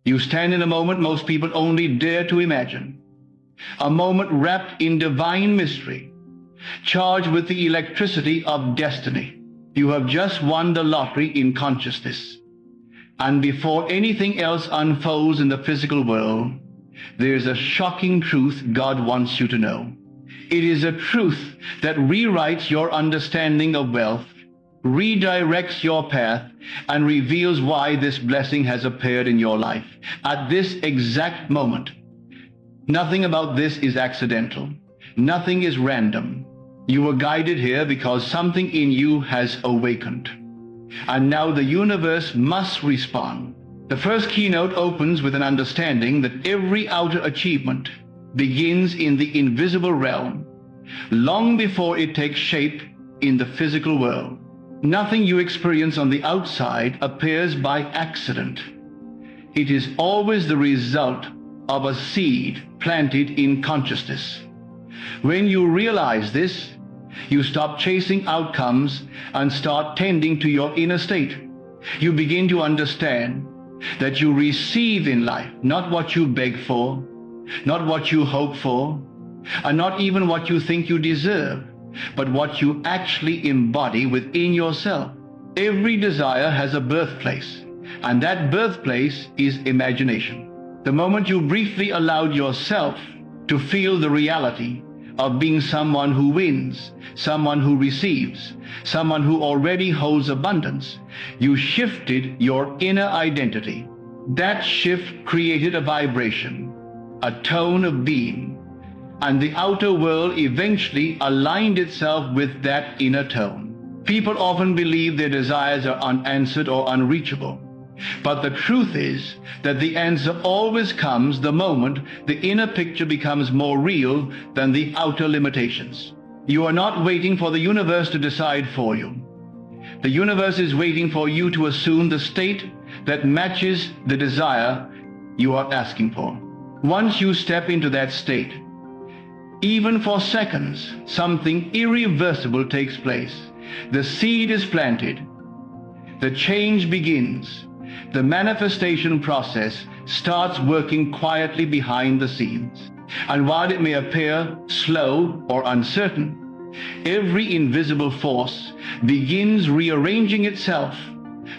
You stand in a moment most people only dare to imagine, a moment wrapped in divine mystery, charged with the electricity of destiny. You have just won the lottery in consciousness. And before anything else unfolds in the physical world, there is a shocking truth God wants you to know. It is a truth that rewrites your understanding of wealth, redirects your path, and reveals why this blessing has appeared in your life at this exact moment. Nothing about this is accidental. Nothing is random. You were guided here because something in you has awakened. And now the universe must respond. The first keynote opens with an understanding that every outer achievement begins in the invisible realm, long before it takes shape in the physical world. Nothing you experience on the outside appears by accident. It is always the result of a seed planted in consciousness. When you realize this, you stop chasing outcomes and start tending to your inner state. You begin to understand that you receive in life not what you beg for, not what you hope for, and not even what you think you deserve, but what you actually embody within yourself. Every desire has a birthplace, and that birthplace is imagination. The moment you briefly allowed yourself to feel the reality of being someone who wins, someone who receives, someone who already holds abundance, you shifted your inner identity. That shift created a vibration, a tone of being, and the outer world eventually aligned itself with that inner tone. People often believe their desires are unanswered or unreachable. But the truth is that the answer always comes the moment the inner picture becomes more real than the outer limitations. You are not waiting for the universe to decide for you. The universe is waiting for you to assume the state that matches the desire you are asking for. Once you step into that state, even for seconds, something irreversible takes place. The seed is planted. The change begins. The manifestation process starts working quietly behind the scenes. And while it may appear slow or uncertain, every invisible force begins rearranging itself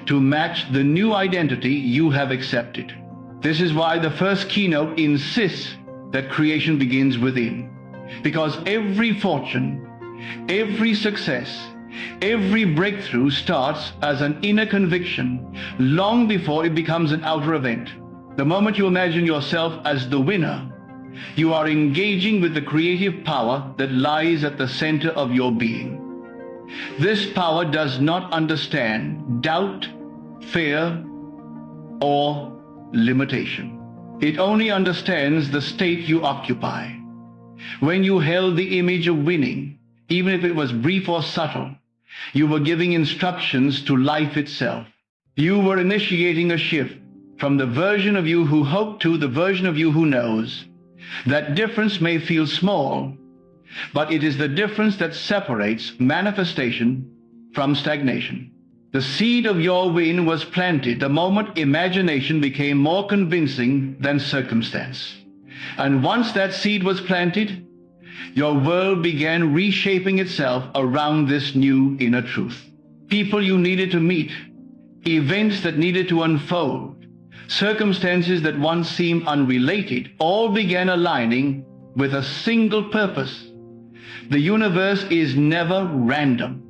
to match the new identity you have accepted. This is why the first keynote insists that creation begins within. Because every fortune, every success, every breakthrough starts as an inner conviction long before it becomes an outer event. The moment you imagine yourself as the winner, you are engaging with the creative power that lies at the center of your being. This power does not understand doubt, fear, or limitation. It only understands the state you occupy. When you held the image of winning, even if it was brief or subtle, you were giving instructions to life itself. You were initiating a shift from the version of you who hoped to the version of you who knows. That difference may feel small, but it is the difference that separates manifestation from stagnation. The seed of your win was planted the moment imagination became more convincing than circumstance. And once that seed was planted, your world began reshaping itself around this new inner truth. People you needed to meet, events that needed to unfold, circumstances that once seemed unrelated, all began aligning with a single purpose. The universe is never random.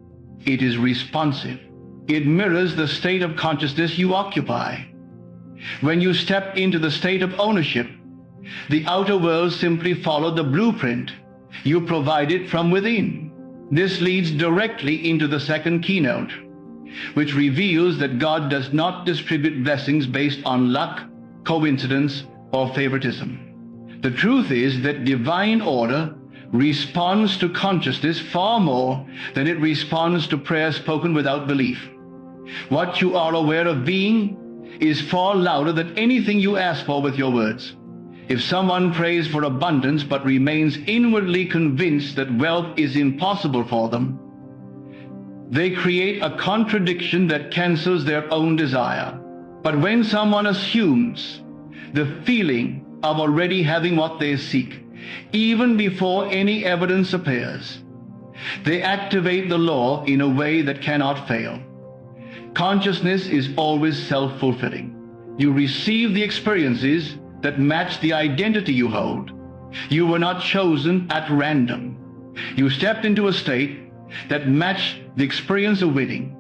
It is responsive. It mirrors the state of consciousness you occupy. When you step into the state of ownership, the outer world simply followed the blueprint you provided from within. This leads directly into the second keynote, which reveals that God does not distribute blessings based on luck, coincidence, or favoritism. The truth is that divine order responds to consciousness far more than it responds to prayer spoken without belief. What you are aware of being is far louder than anything you ask for with your words. If someone prays for abundance but remains inwardly convinced that wealth is impossible for them, they create a contradiction that cancels their own desire. But when someone assumes the feeling of already having what they seek, even before any evidence appears. They activate the law in a way that cannot fail. Consciousness is always self-fulfilling. You receive the experiences that match the identity you hold. You were not chosen at random. You stepped into a state that matched the experience of winning,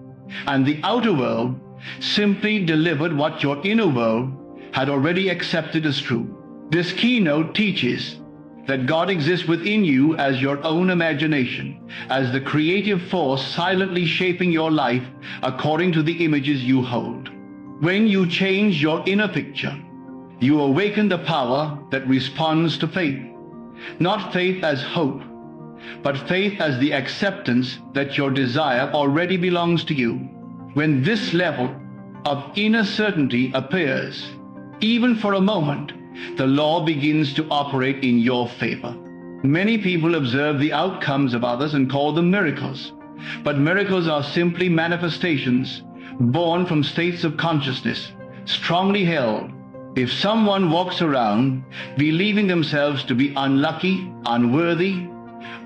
and the outer world simply delivered what your inner world had already accepted as true. This keynote teaches that God exists within you as your own imagination, as the creative force silently shaping your life according to the images you hold. When you change your inner picture, you awaken the power that responds to faith. Not faith as hope, but faith as the acceptance that your desire already belongs to you. When this level of inner certainty appears, even for a moment, the law begins to operate in your favor. Many people observe the outcomes of others and call them miracles, but miracles are simply manifestations born from states of consciousness, strongly held. If someone walks around believing themselves to be unlucky, unworthy,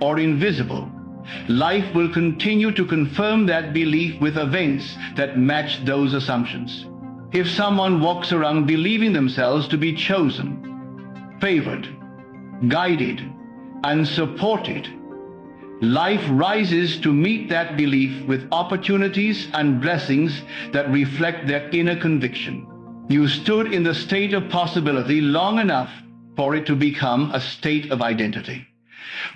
or invisible, life will continue to confirm that belief with events that match those assumptions. If someone walks around believing themselves to be chosen, favored, guided, and supported, life rises to meet that belief with opportunities and blessings that reflect their inner conviction. You stood in the state of possibility long enough for it to become a state of identity.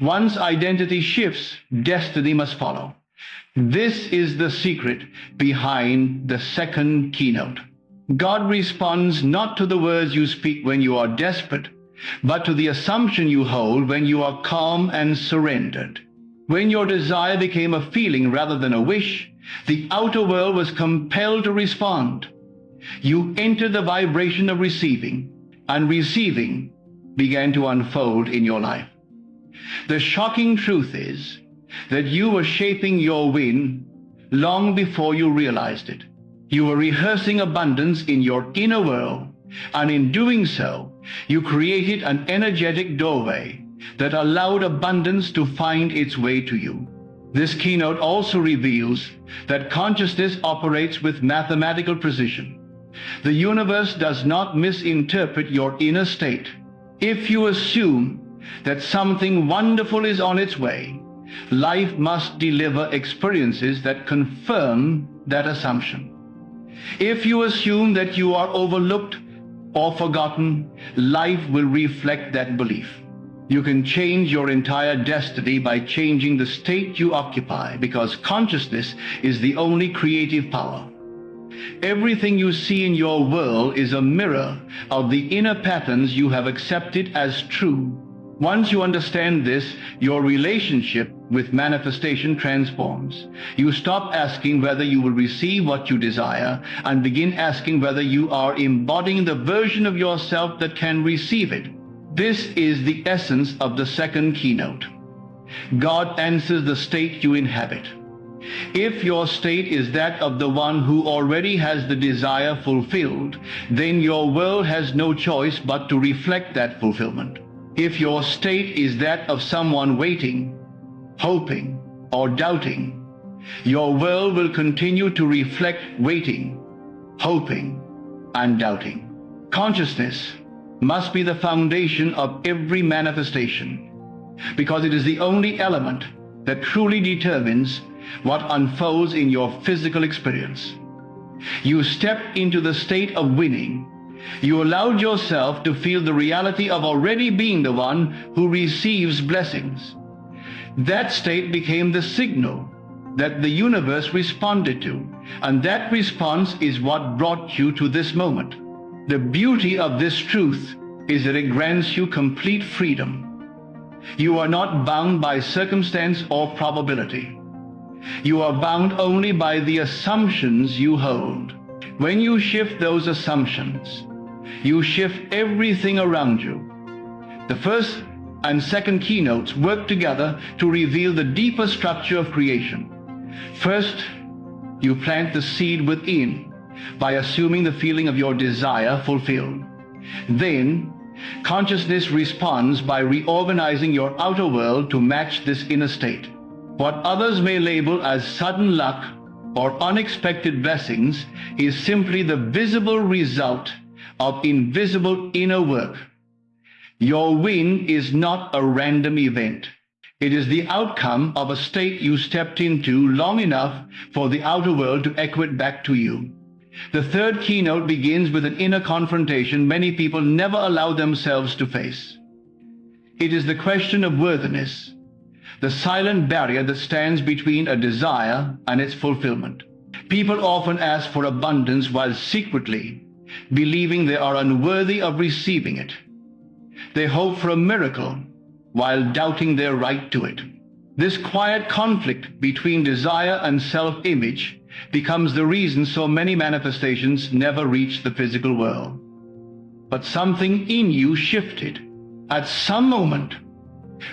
Once identity shifts, destiny must follow. This is the secret behind the second keynote. God responds not to the words you speak when you are desperate, but to the assumption you hold when you are calm and surrendered. When your desire became a feeling rather than a wish, the outer world was compelled to respond. You entered the vibration of receiving, and receiving began to unfold in your life. The shocking truth is that you were shaping your win long before you realized it. You were rehearsing abundance in your inner world, and in doing so, you created an energetic doorway that allowed abundance to find its way to you. This keynote also reveals that consciousness operates with mathematical precision. The universe does not misinterpret your inner state. If you assume that something wonderful is on its way, life must deliver experiences that confirm that assumption. If you assume that you are overlooked or forgotten, life will reflect that belief. You can change your entire destiny by changing the state you occupy, because consciousness is the only creative power. Everything you see in your world is a mirror of the inner patterns you have accepted as true. Once you understand this, your relationship with manifestation transforms. You stop asking whether you will receive what you desire and begin asking whether you are embodying the version of yourself that can receive it. This is the essence of the second keynote. God answers the state you inhabit. If your state is that of the one who already has the desire fulfilled, then your world has no choice but to reflect that fulfillment. If your state is that of someone waiting, hoping, or doubting, your world will continue to reflect waiting, hoping, and doubting. Consciousness must be the foundation of every manifestation, because it is the only element that truly determines what unfolds in your physical experience. You stepped into the state of winning. You allowed yourself to feel the reality of already being the one who receives blessings. That state became the signal that the universe responded to, and that response is what brought you to this moment. The beauty of this truth is that it grants you complete freedom. You are not bound by circumstance or probability. You are bound only by the assumptions you hold. When you shift those assumptions, you shift everything around you. The first and second keynotes work together to reveal the deeper structure of creation. First, you plant the seed within by assuming the feeling of your desire fulfilled. Then, consciousness responds by reorganizing your outer world to match this inner state. What others may label as sudden luck or unexpected blessings is simply the visible result of invisible inner work. Your win is not a random event. It is the outcome of a state you stepped into long enough for the outer world to echo it back to you. The third keynote begins with an inner confrontation many people never allow themselves to face. It is the question of worthiness, the silent barrier that stands between a desire and its fulfillment. People often ask for abundance while secretly believing they are unworthy of receiving it. They hope for a miracle while doubting their right to it. This quiet conflict between desire and self-image becomes the reason so many manifestations never reach the physical world. But something in you shifted. At some moment,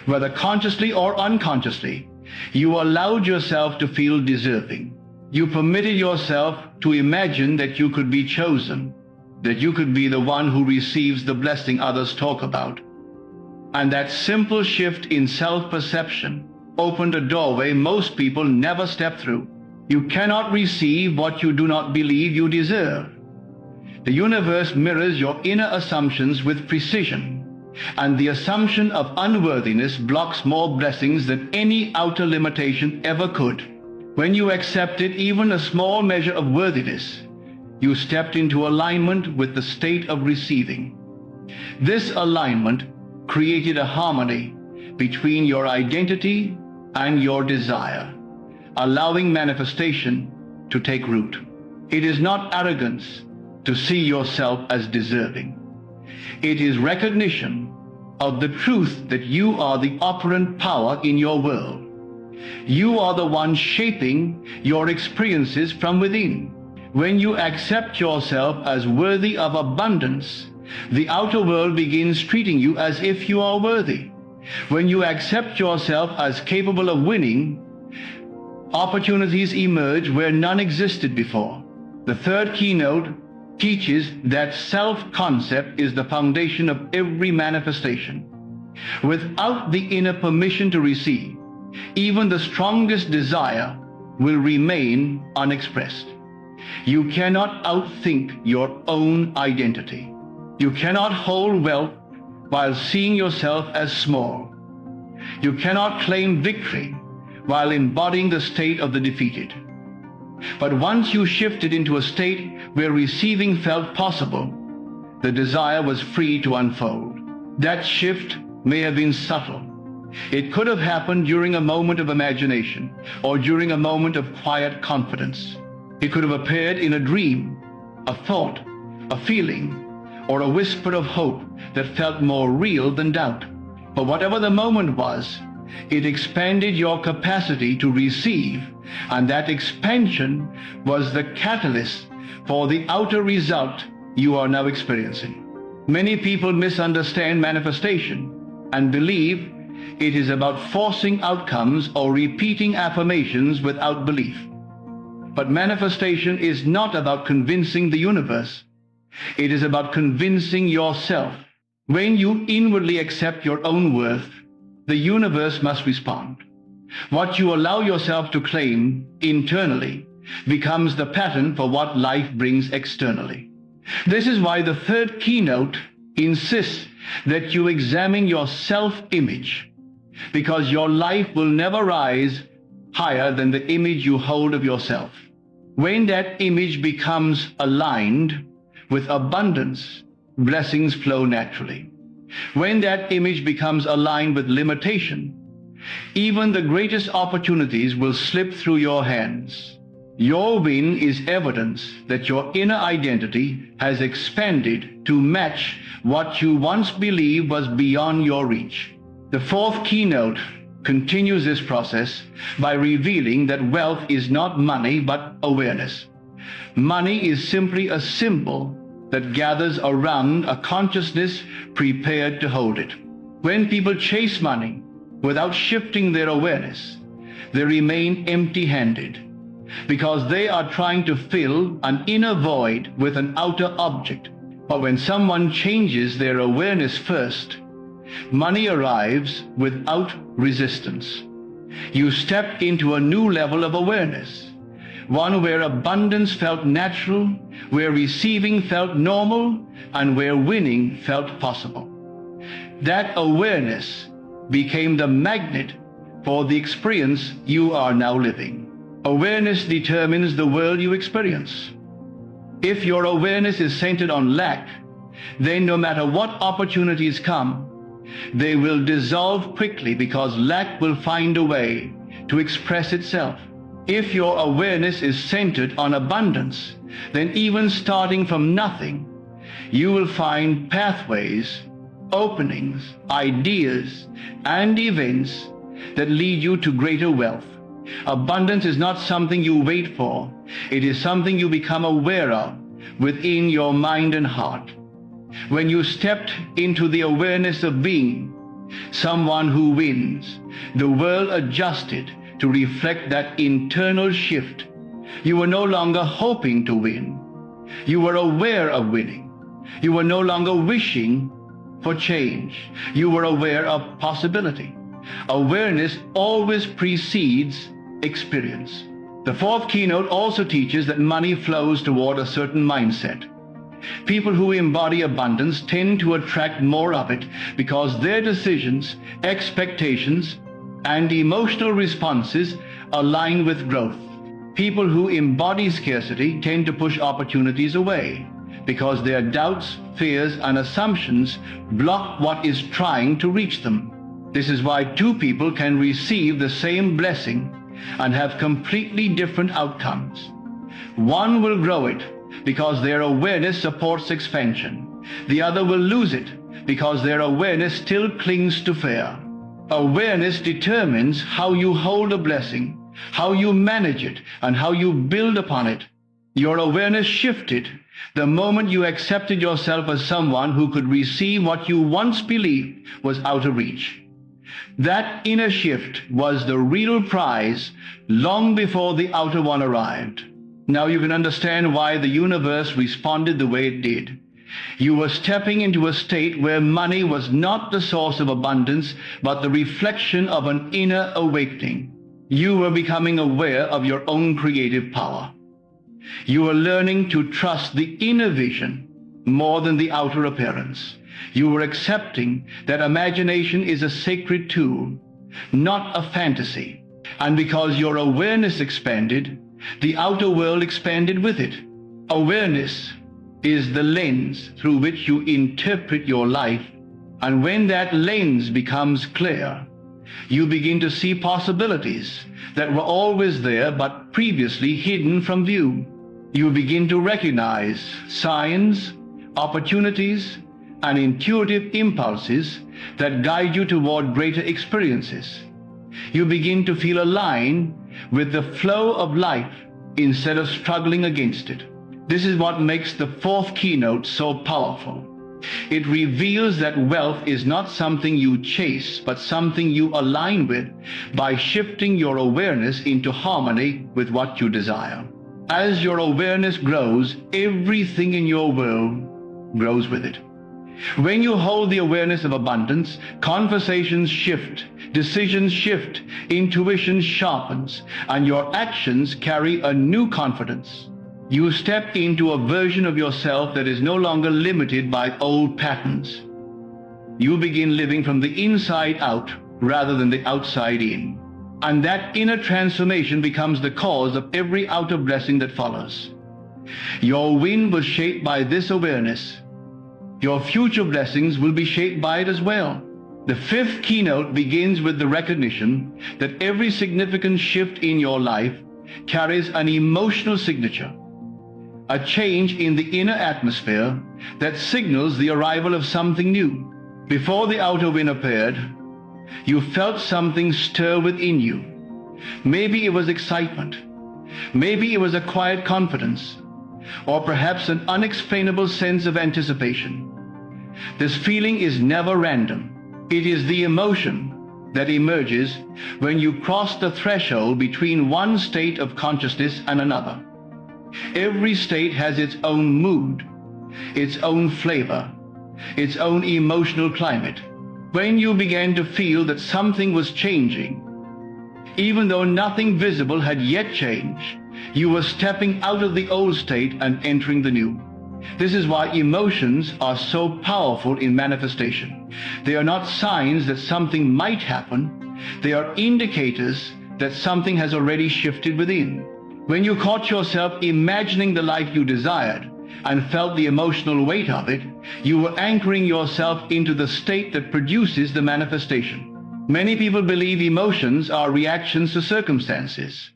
whether consciously or unconsciously, you allowed yourself to feel deserving. You permitted yourself to imagine that you could be chosen, that you could be the one who receives the blessing others talk about. And that simple shift in self-perception opened a doorway most people never step through. You cannot receive what you do not believe you deserve. The universe mirrors your inner assumptions with precision, and the assumption of unworthiness blocks more blessings than any outer limitation ever could. When you accepted even a small measure of worthiness, you stepped into alignment with the state of receiving. This alignment created a harmony between your identity and your desire, allowing manifestation to take root. It is not arrogance to see yourself as deserving. It is recognition of the truth that you are the operant power in your world. You are the one shaping your experiences from within. When you accept yourself as worthy of abundance, the outer world begins treating you as if you are worthy. When you accept yourself as capable of winning, opportunities emerge where none existed before. The third keynote teaches that self-concept is the foundation of every manifestation. Without the inner permission to receive, even the strongest desire will remain unexpressed. You cannot outthink your own identity. You cannot hold wealth while seeing yourself as small. You cannot claim victory while embodying the state of the defeated. But once you shifted into a state where receiving felt possible, the desire was free to unfold. That shift may have been subtle. It could have happened during a moment of imagination or during a moment of quiet confidence. It could have appeared in a dream, a thought, a feeling, or a whisper of hope that felt more real than doubt. But whatever the moment was, it expanded your capacity to receive, and that expansion was the catalyst for the outer result you are now experiencing. Many people misunderstand manifestation and believe it is about forcing outcomes or repeating affirmations without belief. But manifestation is not about convincing the universe. It is about convincing yourself. When you inwardly accept your own worth, the universe must respond. What you allow yourself to claim internally becomes the pattern for what life brings externally. This is why the third keynote insists that you examine your self-image, because your life will never rise higher than the image you hold of yourself. When that image becomes aligned with abundance, blessings flow naturally. When that image becomes aligned with limitation, even the greatest opportunities will slip through your hands. Your win is evidence that your inner identity has expanded to match what you once believed was beyond your reach. The fourth keynote continues this process by revealing that wealth is not money but awareness. Money is simply a symbol that gathers around a consciousness prepared to hold it. When people chase money without shifting their awareness, they remain empty-handed because they are trying to fill an inner void with an outer object. But when someone changes their awareness first, money arrives without resistance. You step into a new level of awareness, one where abundance felt natural, where receiving felt normal, and where winning felt possible. That awareness became the magnet for the experience you are now living. Awareness determines the world you experience. If your awareness is centered on lack, then no matter what opportunities come, they will dissolve quickly because lack will find a way to express itself. If your awareness is centered on abundance, then even starting from nothing, you will find pathways, openings, ideas, and events that lead you to greater wealth. Abundance is not something you wait for. It is something you become aware of within your mind and heart. When you stepped into the awareness of being someone who wins, the world adjusted to reflect that internal shift. You were no longer hoping to win. You were aware of winning. You were no longer wishing for change. You were aware of possibility. Awareness always precedes experience. The fourth keynote also teaches that money flows toward a certain mindset. People who embody abundance tend to attract more of it because their decisions, expectations, and emotional responses align with growth. People who embody scarcity tend to push opportunities away because their doubts, fears, and assumptions block what is trying to reach them. This is why two people can receive the same blessing and have completely different outcomes. One will grow it because their awareness supports expansion. The other will lose it because their awareness still clings to fear. Awareness determines how you hold a blessing, how you manage it, and how you build upon it. Your awareness shifted the moment you accepted yourself as someone who could receive what you once believed was out of reach. That inner shift was the real prize long before the outer one arrived. Now you can understand why the universe responded the way it did. You were stepping into a state where money was not the source of abundance, but the reflection of an inner awakening. You were becoming aware of your own creative power. You were learning to trust the inner vision more than the outer appearance. You were accepting that imagination is a sacred tool, not a fantasy. And because your awareness expanded, the outer world expanded with it. Awareness is the lens through which you interpret your life, and when that lens becomes clear, you begin to see possibilities that were always there but previously hidden from view. You begin to recognize signs, opportunities, and intuitive impulses that guide you toward greater experiences. You begin to feel aligned with the flow of life instead of struggling against it. This is what makes the fourth keynote so powerful. It reveals that wealth is not something you chase, but something you align with by shifting your awareness into harmony with what you desire. As your awareness grows, everything in your world grows with it. When you hold the awareness of abundance, conversations shift, decisions shift, intuition sharpens, and your actions carry a new confidence. You step into a version of yourself that is no longer limited by old patterns. You begin living from the inside out rather than the outside in. And that inner transformation becomes the cause of every outer blessing that follows. Your win was shaped by this awareness. Your future blessings will be shaped by it as well. The fifth keynote begins with the recognition that every significant shift in your life carries an emotional signature, a change in the inner atmosphere that signals the arrival of something new. Before the outer win appeared, you felt something stir within you. Maybe it was excitement. Maybe it was a quiet confidence, or perhaps an unexplainable sense of anticipation. This feeling is never random. It is the emotion that emerges when you cross the threshold between one state of consciousness and another. Every state has its own mood, its own flavor, its own emotional climate. When you began to feel that something was changing, even though nothing visible had yet changed, you were stepping out of the old state and entering the new. This is why emotions are so powerful in manifestation. They are not signs that something might happen. They are indicators that something has already shifted within. When you caught yourself imagining the life you desired and felt the emotional weight of it, you were anchoring yourself into the state that produces the manifestation. Many people believe emotions are reactions to circumstances.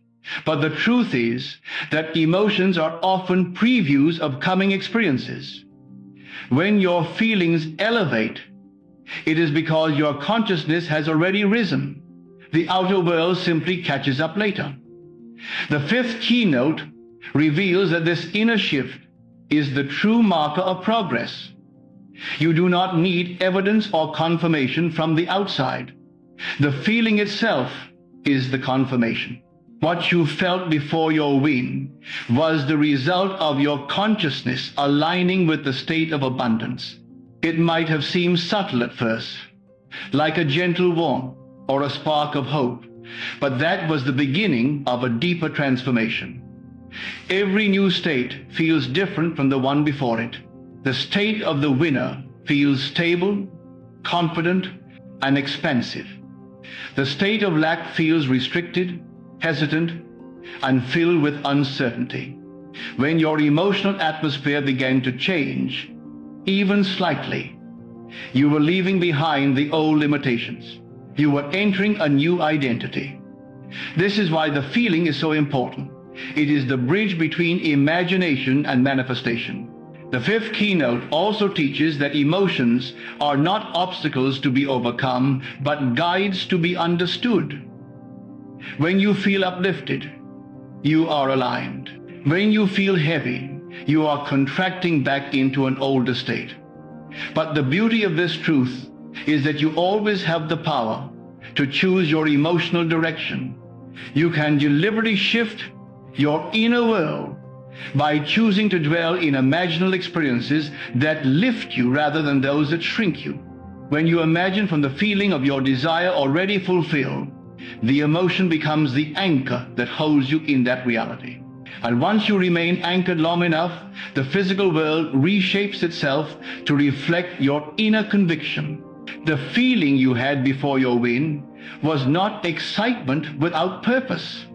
But the truth is that emotions are often previews of coming experiences. When your feelings elevate, it is because your consciousness has already risen. The outer world simply catches up later. The fifth keynote reveals that this inner shift is the true marker of progress. You do not need evidence or confirmation from the outside. The feeling itself is the confirmation. What you felt before your win was the result of your consciousness aligning with the state of abundance. It might have seemed subtle at first, like a gentle warmth or a spark of hope, but that was the beginning of a deeper transformation. Every new state feels different from the one before it. The state of the winner feels stable, confident, and expansive. The state of lack feels restricted, hesitant, and filled with uncertainty. When your emotional atmosphere began to change, even slightly, you were leaving behind the old limitations. You were entering a new identity. This is why the feeling is so important. It is the bridge between imagination and manifestation. The fifth keynote also teaches that emotions are not obstacles to be overcome, but guides to be understood. When you feel uplifted, you are aligned. When you feel heavy, you are contracting back into an older state. But the beauty of this truth is that you always have the power to choose your emotional direction. You can deliberately shift your inner world by choosing to dwell in imaginal experiences that lift you rather than those that shrink you. When you imagine from the feeling of your desire already fulfilled, the emotion becomes the anchor that holds you in that reality. And once you remain anchored long enough, the physical world reshapes itself to reflect your inner conviction. The feeling you had before your win was not excitement without purpose.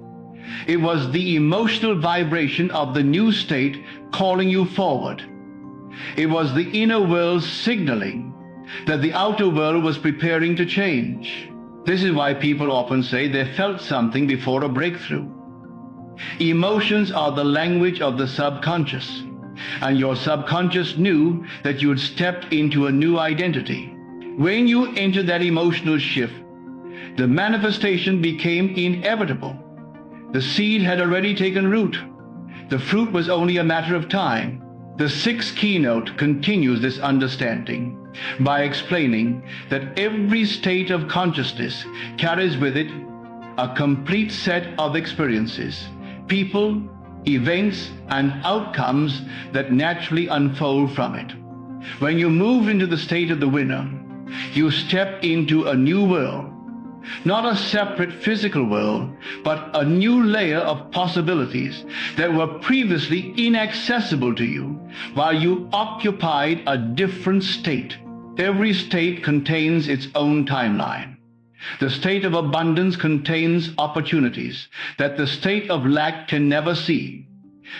It was the emotional vibration of the new state calling you forward. It was the inner world signaling that the outer world was preparing to change. This is why people often say they felt something before a breakthrough. Emotions are the language of the subconscious, and your subconscious knew that you had stepped into a new identity. When you entered that emotional shift, the manifestation became inevitable. The seed had already taken root. The fruit was only a matter of time. The sixth keynote continues this understanding by explaining that every state of consciousness carries with it a complete set of experiences, people, events, and outcomes that naturally unfold from it. When you move into the state of the winner, you step into a new world. Not a separate physical world, but a new layer of possibilities that were previously inaccessible to you while you occupied a different state. Every state contains its own timeline. The state of abundance contains opportunities that the state of lack can never see.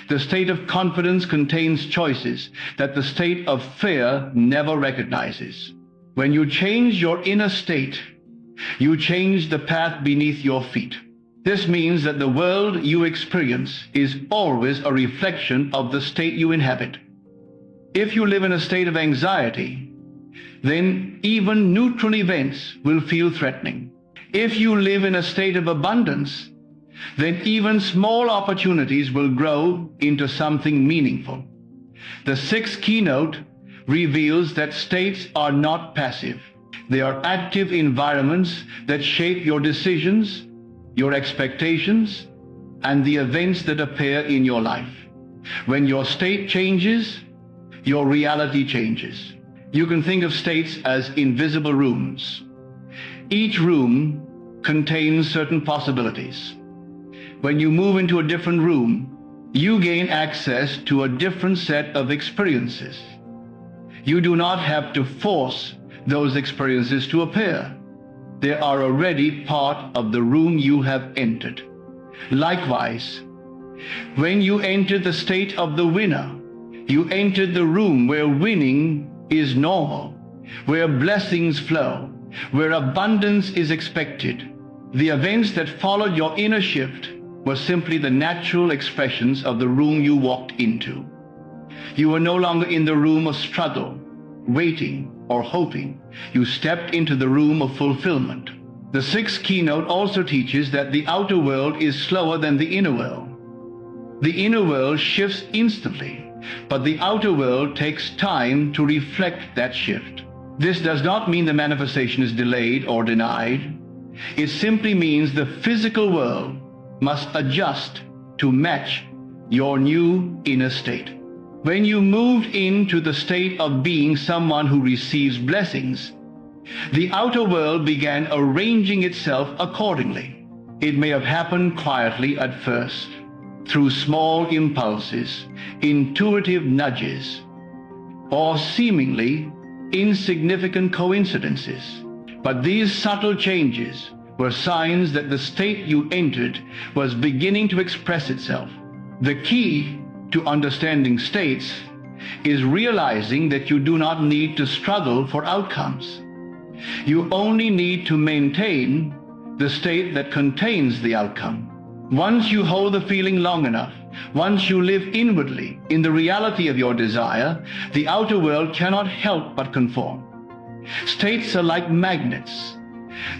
The state of confidence contains choices that the state of fear never recognizes. When you change your inner state, you change the path beneath your feet. This means that the world you experience is always a reflection of the state you inhabit. If you live in a state of anxiety, then even neutral events will feel threatening. If you live in a state of abundance, then even small opportunities will grow into something meaningful. The sixth keynote reveals that states are not passive. They are active environments that shape your decisions, your expectations, and the events that appear in your life. When your state changes, your reality changes. You can think of states as invisible rooms. Each room contains certain possibilities. When you move into a different room, you gain access to a different set of experiences. You do not have to force those experiences to appear. They are already part of the room you have entered. Likewise, when you entered the state of the winner, you entered the room where winning is normal, where blessings flow, where abundance is expected. The events that followed your inner shift were simply the natural expressions of the room you walked into. You were no longer in the room of struggle, waiting, or hoping. You stepped into the room of fulfillment. The sixth keynote also teaches that the outer world is slower than the inner world. The inner world shifts instantly, but the outer world takes time to reflect that shift. This does not mean the manifestation is delayed or denied. It simply means the physical world must adjust to match your new inner state. When you moved into the state of being someone who receives blessings, the outer world began arranging itself accordingly. It may have happened quietly at first, through small impulses, intuitive nudges, or seemingly insignificant coincidences. But these subtle changes were signs that the state you entered was beginning to express itself. The key to understanding states is realizing that you do not need to struggle for outcomes. You only need to maintain the state that contains the outcome. Once you hold the feeling long enough, once you live inwardly in the reality of your desire, the outer world cannot help but conform. States are like magnets.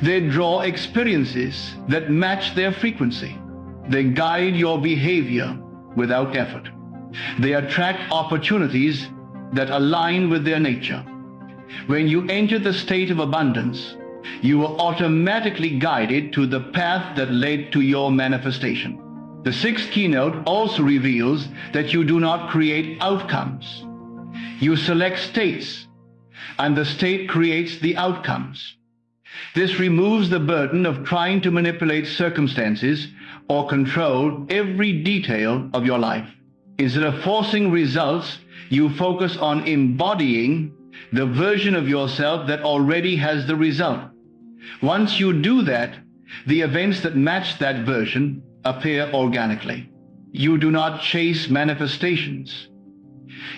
They draw experiences that match their frequency. They guide your behavior without effort. They attract opportunities that align with their nature. When you enter the state of abundance, you were automatically guided to the path that led to your manifestation. The sixth keynote also reveals that you do not create outcomes. You select states, and the state creates the outcomes. This removes the burden of trying to manipulate circumstances or control every detail of your life. Instead of forcing results, you focus on embodying the version of yourself that already has the result. Once you do that, the events that match that version appear organically. You do not chase manifestations.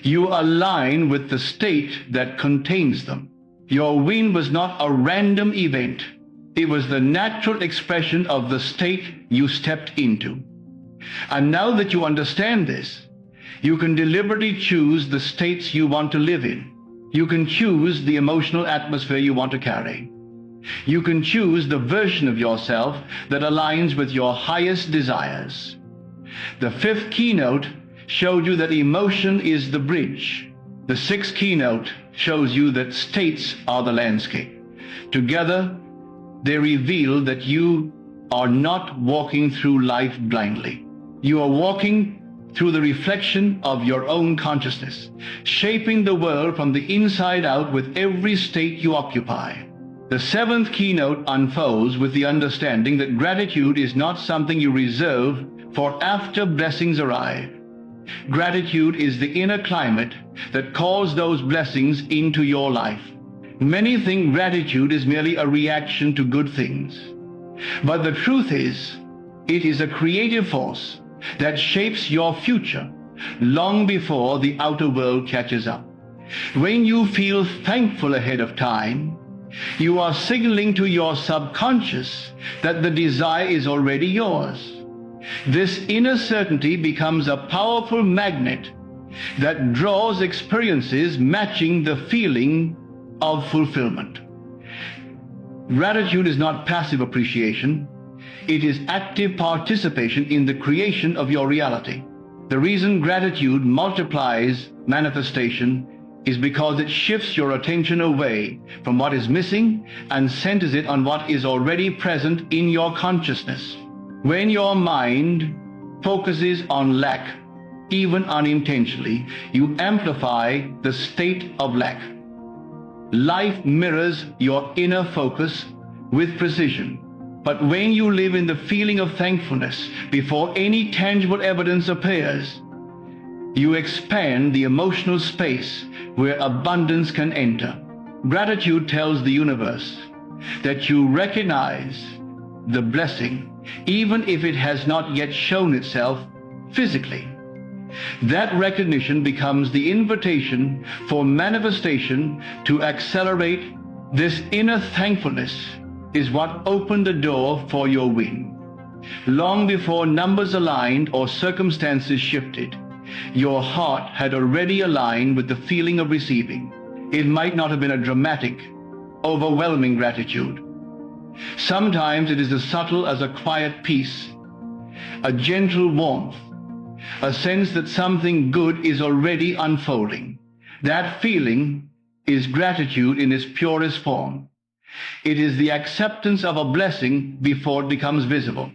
You align with the state that contains them. Your win was not a random event. It was the natural expression of the state you stepped into. And now that you understand this, you can deliberately choose the states you want to live in. You can choose the emotional atmosphere you want to carry. You can choose the version of yourself that aligns with your highest desires. The fifth keynote showed you that emotion is the bridge. The sixth keynote shows you that states are the landscape. Together, they reveal that you are not walking through life blindly. You are walking through the reflection of your own consciousness, shaping the world from the inside out with every state you occupy. The seventh keynote unfolds with the understanding that gratitude is not something you reserve for after blessings arrive. Gratitude is the inner climate that calls those blessings into your life. Many think gratitude is merely a reaction to good things. But the truth is, it is a creative force that shapes your future long before the outer world catches up. When you feel thankful ahead of time, you are signaling to your subconscious that the desire is already yours. This inner certainty becomes a powerful magnet that draws experiences matching the feeling of fulfillment. Gratitude is not passive appreciation. It is active participation in the creation of your reality. The reason gratitude multiplies manifestation is because it shifts your attention away from what is missing and centers it on what is already present in your consciousness. When your mind focuses on lack, even unintentionally, you amplify the state of lack. Life mirrors your inner focus with precision. But when you live in the feeling of thankfulness before any tangible evidence appears, you expand the emotional space where abundance can enter. Gratitude tells the universe that you recognize the blessing, even if it has not yet shown itself physically. That recognition becomes the invitation for manifestation to accelerate. This inner thankfulness is what opened the door for your win. Long before numbers aligned or circumstances shifted, your heart had already aligned with the feeling of receiving. It might not have been a dramatic, overwhelming gratitude. Sometimes it is as subtle as a quiet peace, a gentle warmth, a sense that something good is already unfolding. That feeling is gratitude in its purest form. It is the acceptance of a blessing before it becomes visible.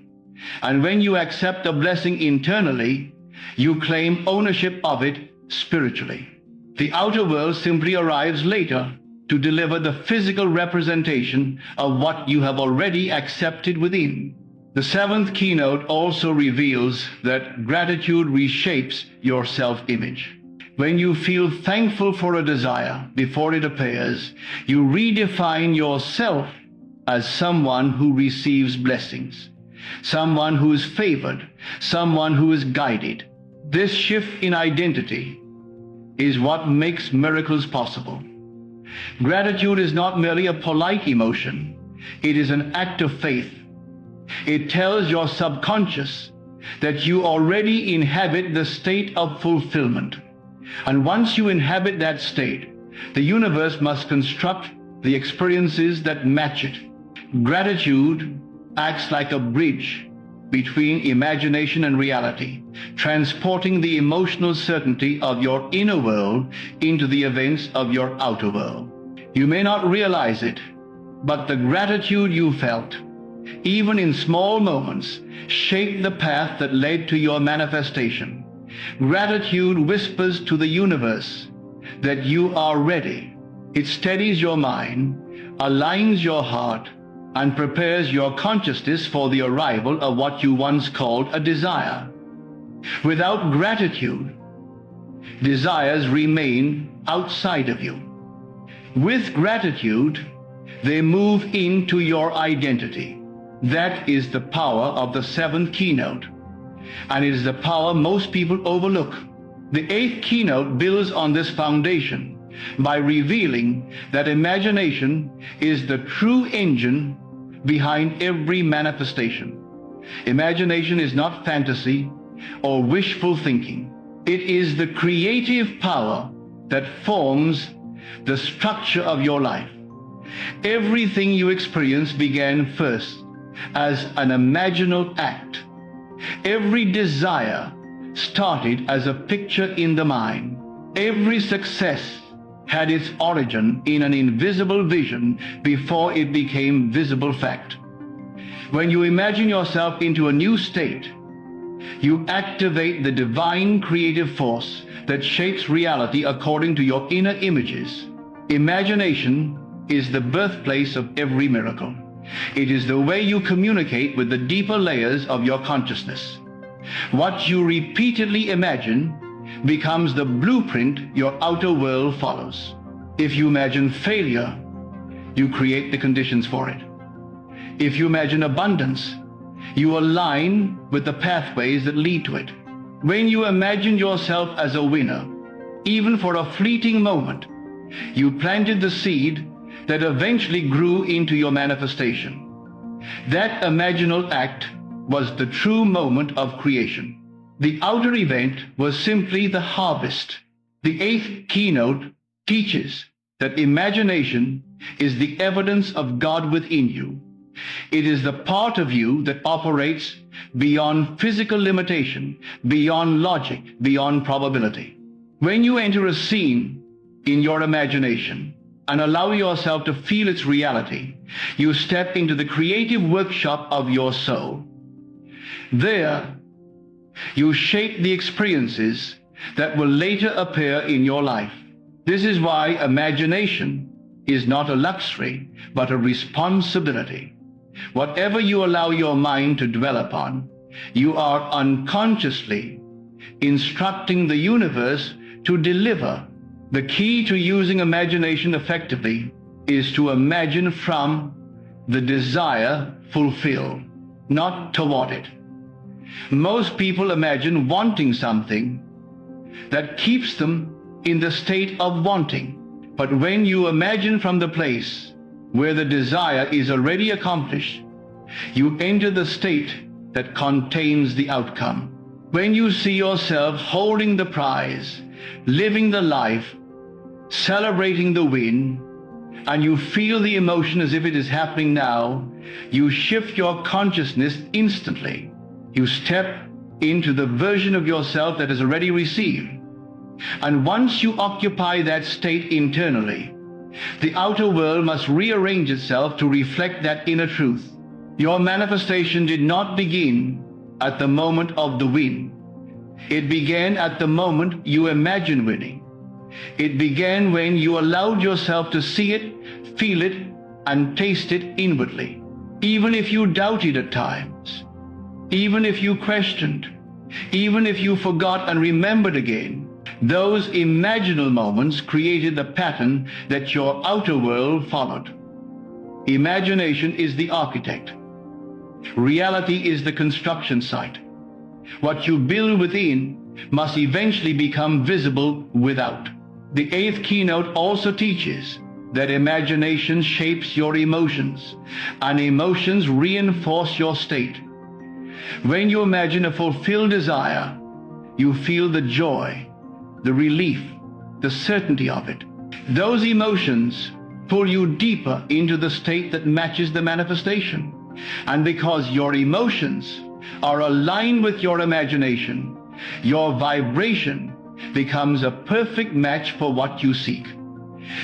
And when you accept a blessing internally, you claim ownership of it spiritually. The outer world simply arrives later to deliver the physical representation of what you have already accepted within. The seventh keynote also reveals that gratitude reshapes your self-image. When you feel thankful for a desire before it appears, you redefine yourself as someone who receives blessings, someone who is favored, someone who is guided. This shift in identity is what makes miracles possible. Gratitude is not merely a polite emotion. It is an act of faith. It tells your subconscious that you already inhabit the state of fulfillment. And once you inhabit that state, the universe must construct the experiences that match it. Gratitude acts like a bridge between imagination and reality, transporting the emotional certainty of your inner world into the events of your outer world. You may not realize it, but the gratitude you felt, even in small moments, shaped the path that led to your manifestation. Gratitude whispers to the universe that you are ready. It steadies your mind, aligns your heart, and prepares your consciousness for the arrival of what you once called a desire. Without gratitude, desires remain outside of you. With gratitude, they move into your identity. That is the power of the seventh keynote, and it is the power most people overlook. The eighth keynote builds on this foundation by revealing that imagination is the true engine behind every manifestation. Imagination is not fantasy or wishful thinking. It is the creative power that forms the structure of your life. Everything you experience began first as an imaginal act. Every desire started as a picture in the mind. Every success had its origin in an invisible vision before it became visible fact. When you imagine yourself into a new state, you activate the divine creative force that shapes reality according to your inner images. Imagination is the birthplace of every miracle. It is the way you communicate with the deeper layers of your consciousness. What you repeatedly imagine becomes the blueprint your outer world follows. If you imagine failure, you create the conditions for it. If you imagine abundance, you align with the pathways that lead to it. When you imagine yourself as a winner, even for a fleeting moment, you planted the seed that eventually grew into your manifestation. That imaginal act was the true moment of creation. The outer event was simply the harvest. The eighth keynote teaches that imagination is the evidence of God within you. It is the part of you that operates beyond physical limitation, beyond logic, beyond probability. When you enter a scene in your imagination and allow yourself to feel its reality, you step into the creative workshop of your soul. There, You shape the experiences that will later appear in your life. This is why imagination is not a luxury, but a responsibility. Whatever you allow your mind to dwell upon, you are unconsciously instructing the universe to deliver. The key to using imagination effectively is to imagine from the desire fulfilled, not toward it. Most people imagine wanting something that keeps them in the state of wanting. But when you imagine from the place where the desire is already accomplished, you enter the state that contains the outcome. When you see yourself holding the prize, living the life, celebrating the win, and you feel the emotion as if it is happening now, you shift your consciousness instantly. You step into the version of yourself that is already received. And once you occupy that state internally, the outer world must rearrange itself to reflect that inner truth. Your manifestation did not begin at the moment of the win. It began at the moment you imagined winning. It began when you allowed yourself to see it, feel it, and taste it inwardly. Even if you doubted at times, even if you questioned, even if you forgot and remembered again, those imaginal moments created the pattern that your outer world followed. Imagination is the architect. Reality is the construction site. What you build within must eventually become visible without. The 8th keynote also teaches that imagination shapes your emotions, and emotions reinforce your state. When you imagine a fulfilled desire, you feel the joy, the relief, the certainty of it. Those emotions pull you deeper into the state that matches the manifestation. And because your emotions are aligned with your imagination, your vibration becomes a perfect match for what you seek.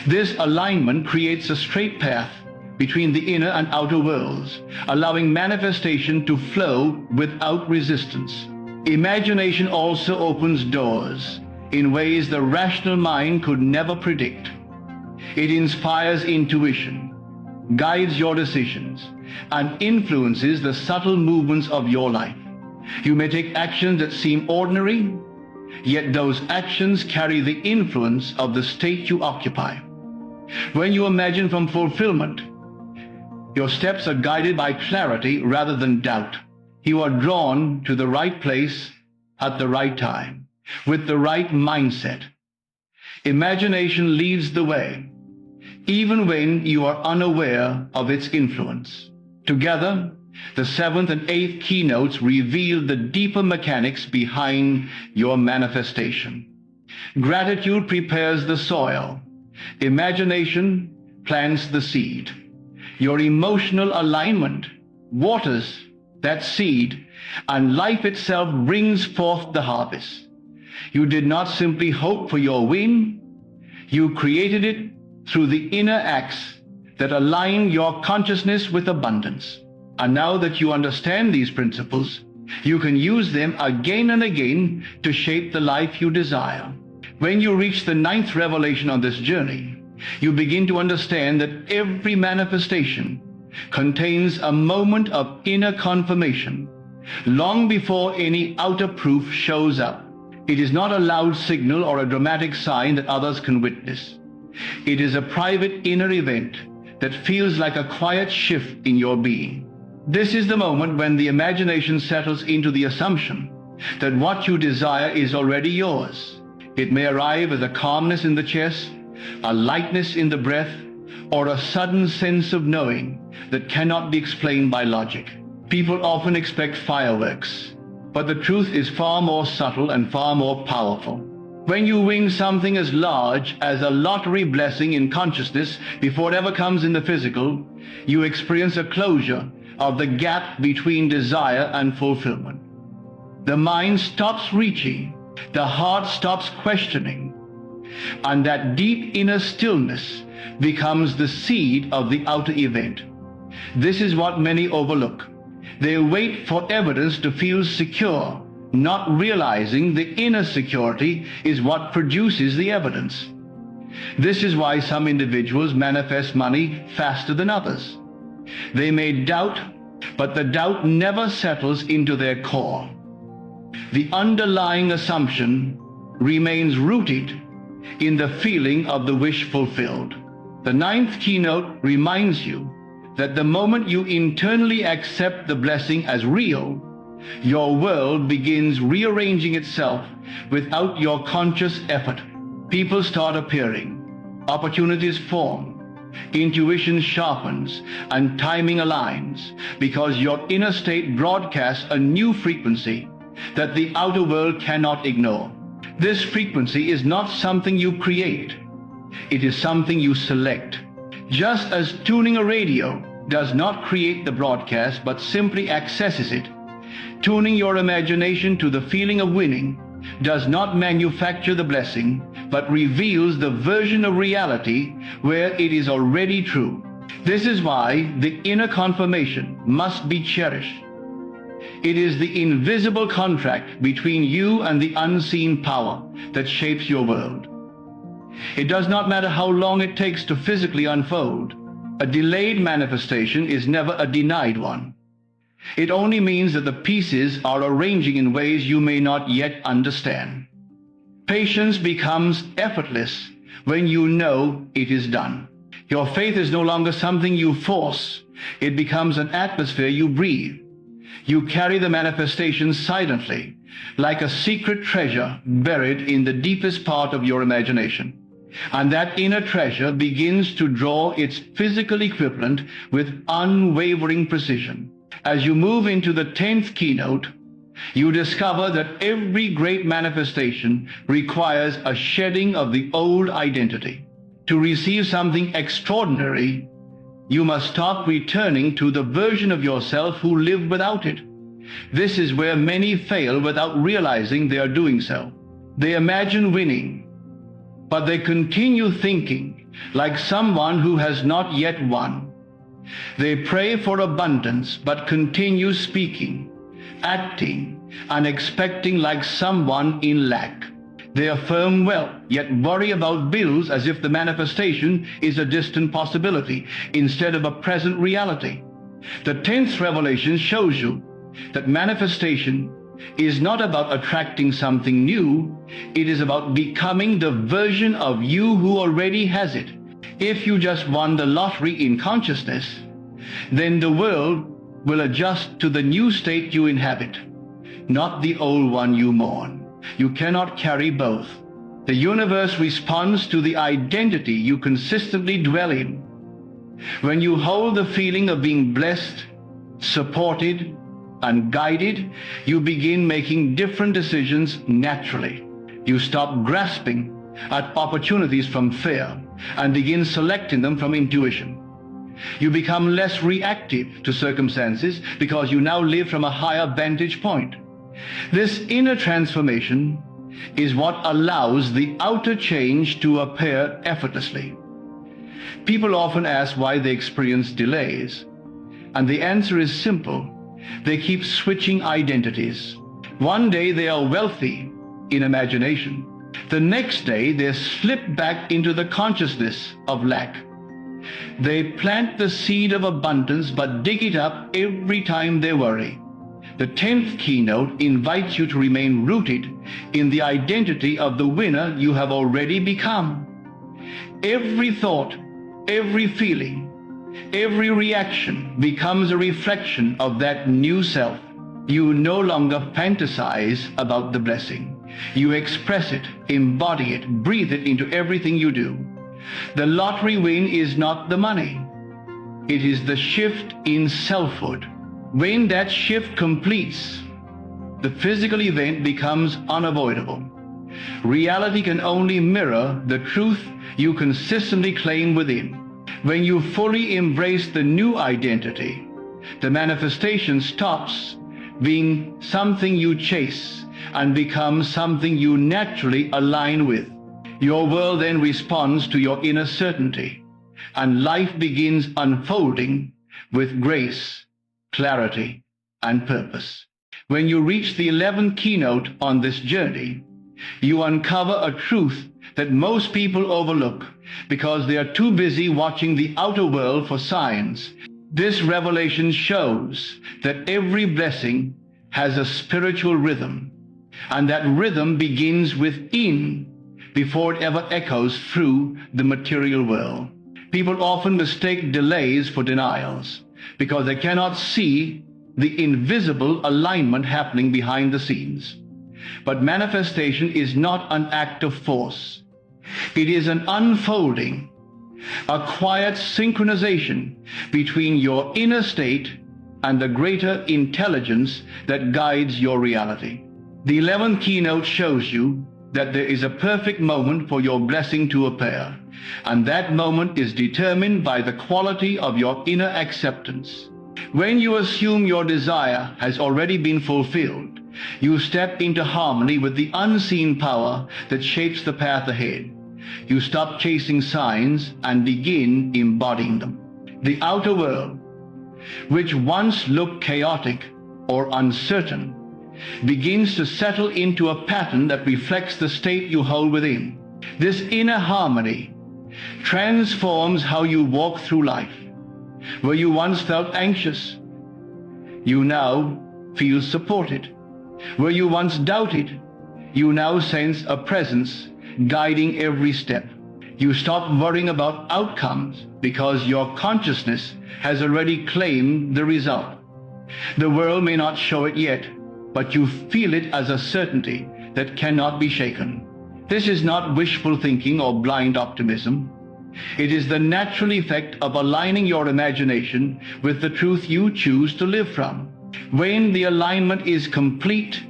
This alignment creates a straight path between the inner and outer worlds, allowing manifestation to flow without resistance. Imagination also opens doors in ways the rational mind could never predict. It inspires intuition, guides your decisions, and influences the subtle movements of your life. You may take actions that seem ordinary, yet those actions carry the influence of the state you occupy. When you imagine from fulfillment, your steps are guided by clarity rather than doubt. You are drawn to the right place at the right time, with the right mindset. Imagination leads the way, even when you are unaware of its influence. Together, the 7th and 8th keynotes reveal the deeper mechanics behind your manifestation. Gratitude prepares the soil. Imagination plants the seed. Your emotional alignment waters that seed, and life itself brings forth the harvest. You did not simply hope for your win. You created it through the inner acts that align your consciousness with abundance. And now that you understand these principles, you can use them again and again to shape the life you desire. When you reach the 9th revelation on this journey, you begin to understand that every manifestation contains a moment of inner confirmation, long before any outer proof shows up. It is not a loud signal or a dramatic sign that others can witness. It is a private inner event that feels like a quiet shift in your being. This is the moment when the imagination settles into the assumption that what you desire is already yours. It may arrive as a calmness in the chest, a lightness in the breath, or a sudden sense of knowing that cannot be explained by logic. People often expect fireworks, but the truth is far more subtle and far more powerful. When you win something as large as a lottery blessing in consciousness before it ever comes in the physical, you experience a closure of the gap between desire and fulfillment. The mind stops reaching, the heart stops questioning, and that deep inner stillness becomes the seed of the outer event. This is what many overlook. They wait for evidence to feel secure, not realizing the inner security is what produces the evidence. This is why some individuals manifest money faster than others. They may doubt, but the doubt never settles into their core. The underlying assumption remains rooted in the feeling of the wish fulfilled. The ninth keynote reminds you that the moment you internally accept the blessing as real, your world begins rearranging itself without your conscious effort. People start appearing, opportunities form, intuition sharpens, and timing aligns because your inner state broadcasts a new frequency that the outer world cannot ignore. This frequency is not something you create. It is something you select. Just as tuning a radio does not create the broadcast but simply accesses it, tuning your imagination to the feeling of winning does not manufacture the blessing but reveals the version of reality where it is already true. This is why the inner confirmation must be cherished. It is the invisible contract between you and the unseen power that shapes your world. It does not matter how long it takes to physically unfold. A delayed manifestation is never a denied one. It only means that the pieces are arranging in ways you may not yet understand. Patience becomes effortless when you know it is done. Your faith is no longer something you force. It becomes an atmosphere you breathe. You carry the manifestation silently, like a secret treasure buried in the deepest part of your imagination. And that inner treasure begins to draw its physical equivalent with unwavering precision. As you move into the 10th keynote, you discover that every great manifestation requires a shedding of the old identity. To receive something extraordinary, you must stop returning to the version of yourself who lived without it. This is where many fail without realizing they are doing so. They imagine winning, but they continue thinking like someone who has not yet won. They pray for abundance, but continue speaking, acting, and expecting like someone in lack. They affirm wealth, yet worry about bills as if the manifestation is a distant possibility instead of a present reality. The 10th revelation shows you that manifestation is not about attracting something new. It is about becoming the version of you who already has it. If you just won the lottery in consciousness, then the world will adjust to the new state you inhabit, not the old one you mourn. You cannot carry both. The universe responds to the identity you consistently dwell in. When you hold the feeling of being blessed, supported, and guided, you begin making different decisions naturally. You stop grasping at opportunities from fear and begin selecting them from intuition. You become less reactive to circumstances because you now live from a higher vantage point. This inner transformation is what allows the outer change to appear effortlessly. People often ask why they experience delays, and the answer is simple. They keep switching identities. One day they are wealthy in imagination. The next day they slip back into the consciousness of lack. They plant the seed of abundance but dig it up every time they worry. The 10th keynote invites you to remain rooted in the identity of the winner you have already become. Every thought, every feeling, every reaction becomes a reflection of that new self. You no longer fantasize about the blessing. You express it, embody it, breathe it into everything you do. The lottery win is not the money. It is the shift in selfhood. When that shift completes, the physical event becomes unavoidable. Reality can only mirror the truth you consistently claim within. When you fully embrace the new identity, the manifestation stops being something you chase and becomes something you naturally align with. Your world then responds to your inner certainty, and life begins unfolding with grace, clarity, and purpose. When you reach the 11th keynote on this journey, you uncover a truth that most people overlook because they are too busy watching the outer world for signs. This revelation shows that every blessing has a spiritual rhythm, and that rhythm begins within before it ever echoes through the material world. People often mistake delays for denials because they cannot see the invisible alignment happening behind the scenes. But manifestation is not an act of force. It is an unfolding, a quiet synchronization between your inner state and the greater intelligence that guides your reality. The 11th keynote shows you that there is a perfect moment for your blessing to appear, and that moment is determined by the quality of your inner acceptance. When you assume your desire has already been fulfilled, you step into harmony with the unseen power that shapes the path ahead. You stop chasing signs and begin embodying them. The outer world, which once looked chaotic or uncertain, begins to settle into a pattern that reflects the state you hold within. This inner harmony transforms how you walk through life. Where you once felt anxious, you now feel supported. Where you once doubted, you now sense a presence guiding every step. You stop worrying about outcomes because your consciousness has already claimed the result. The world may not show it yet, but you feel it as a certainty that cannot be shaken. This is not wishful thinking or blind optimism. It is the natural effect of aligning your imagination with the truth you choose to live from. When the alignment is complete,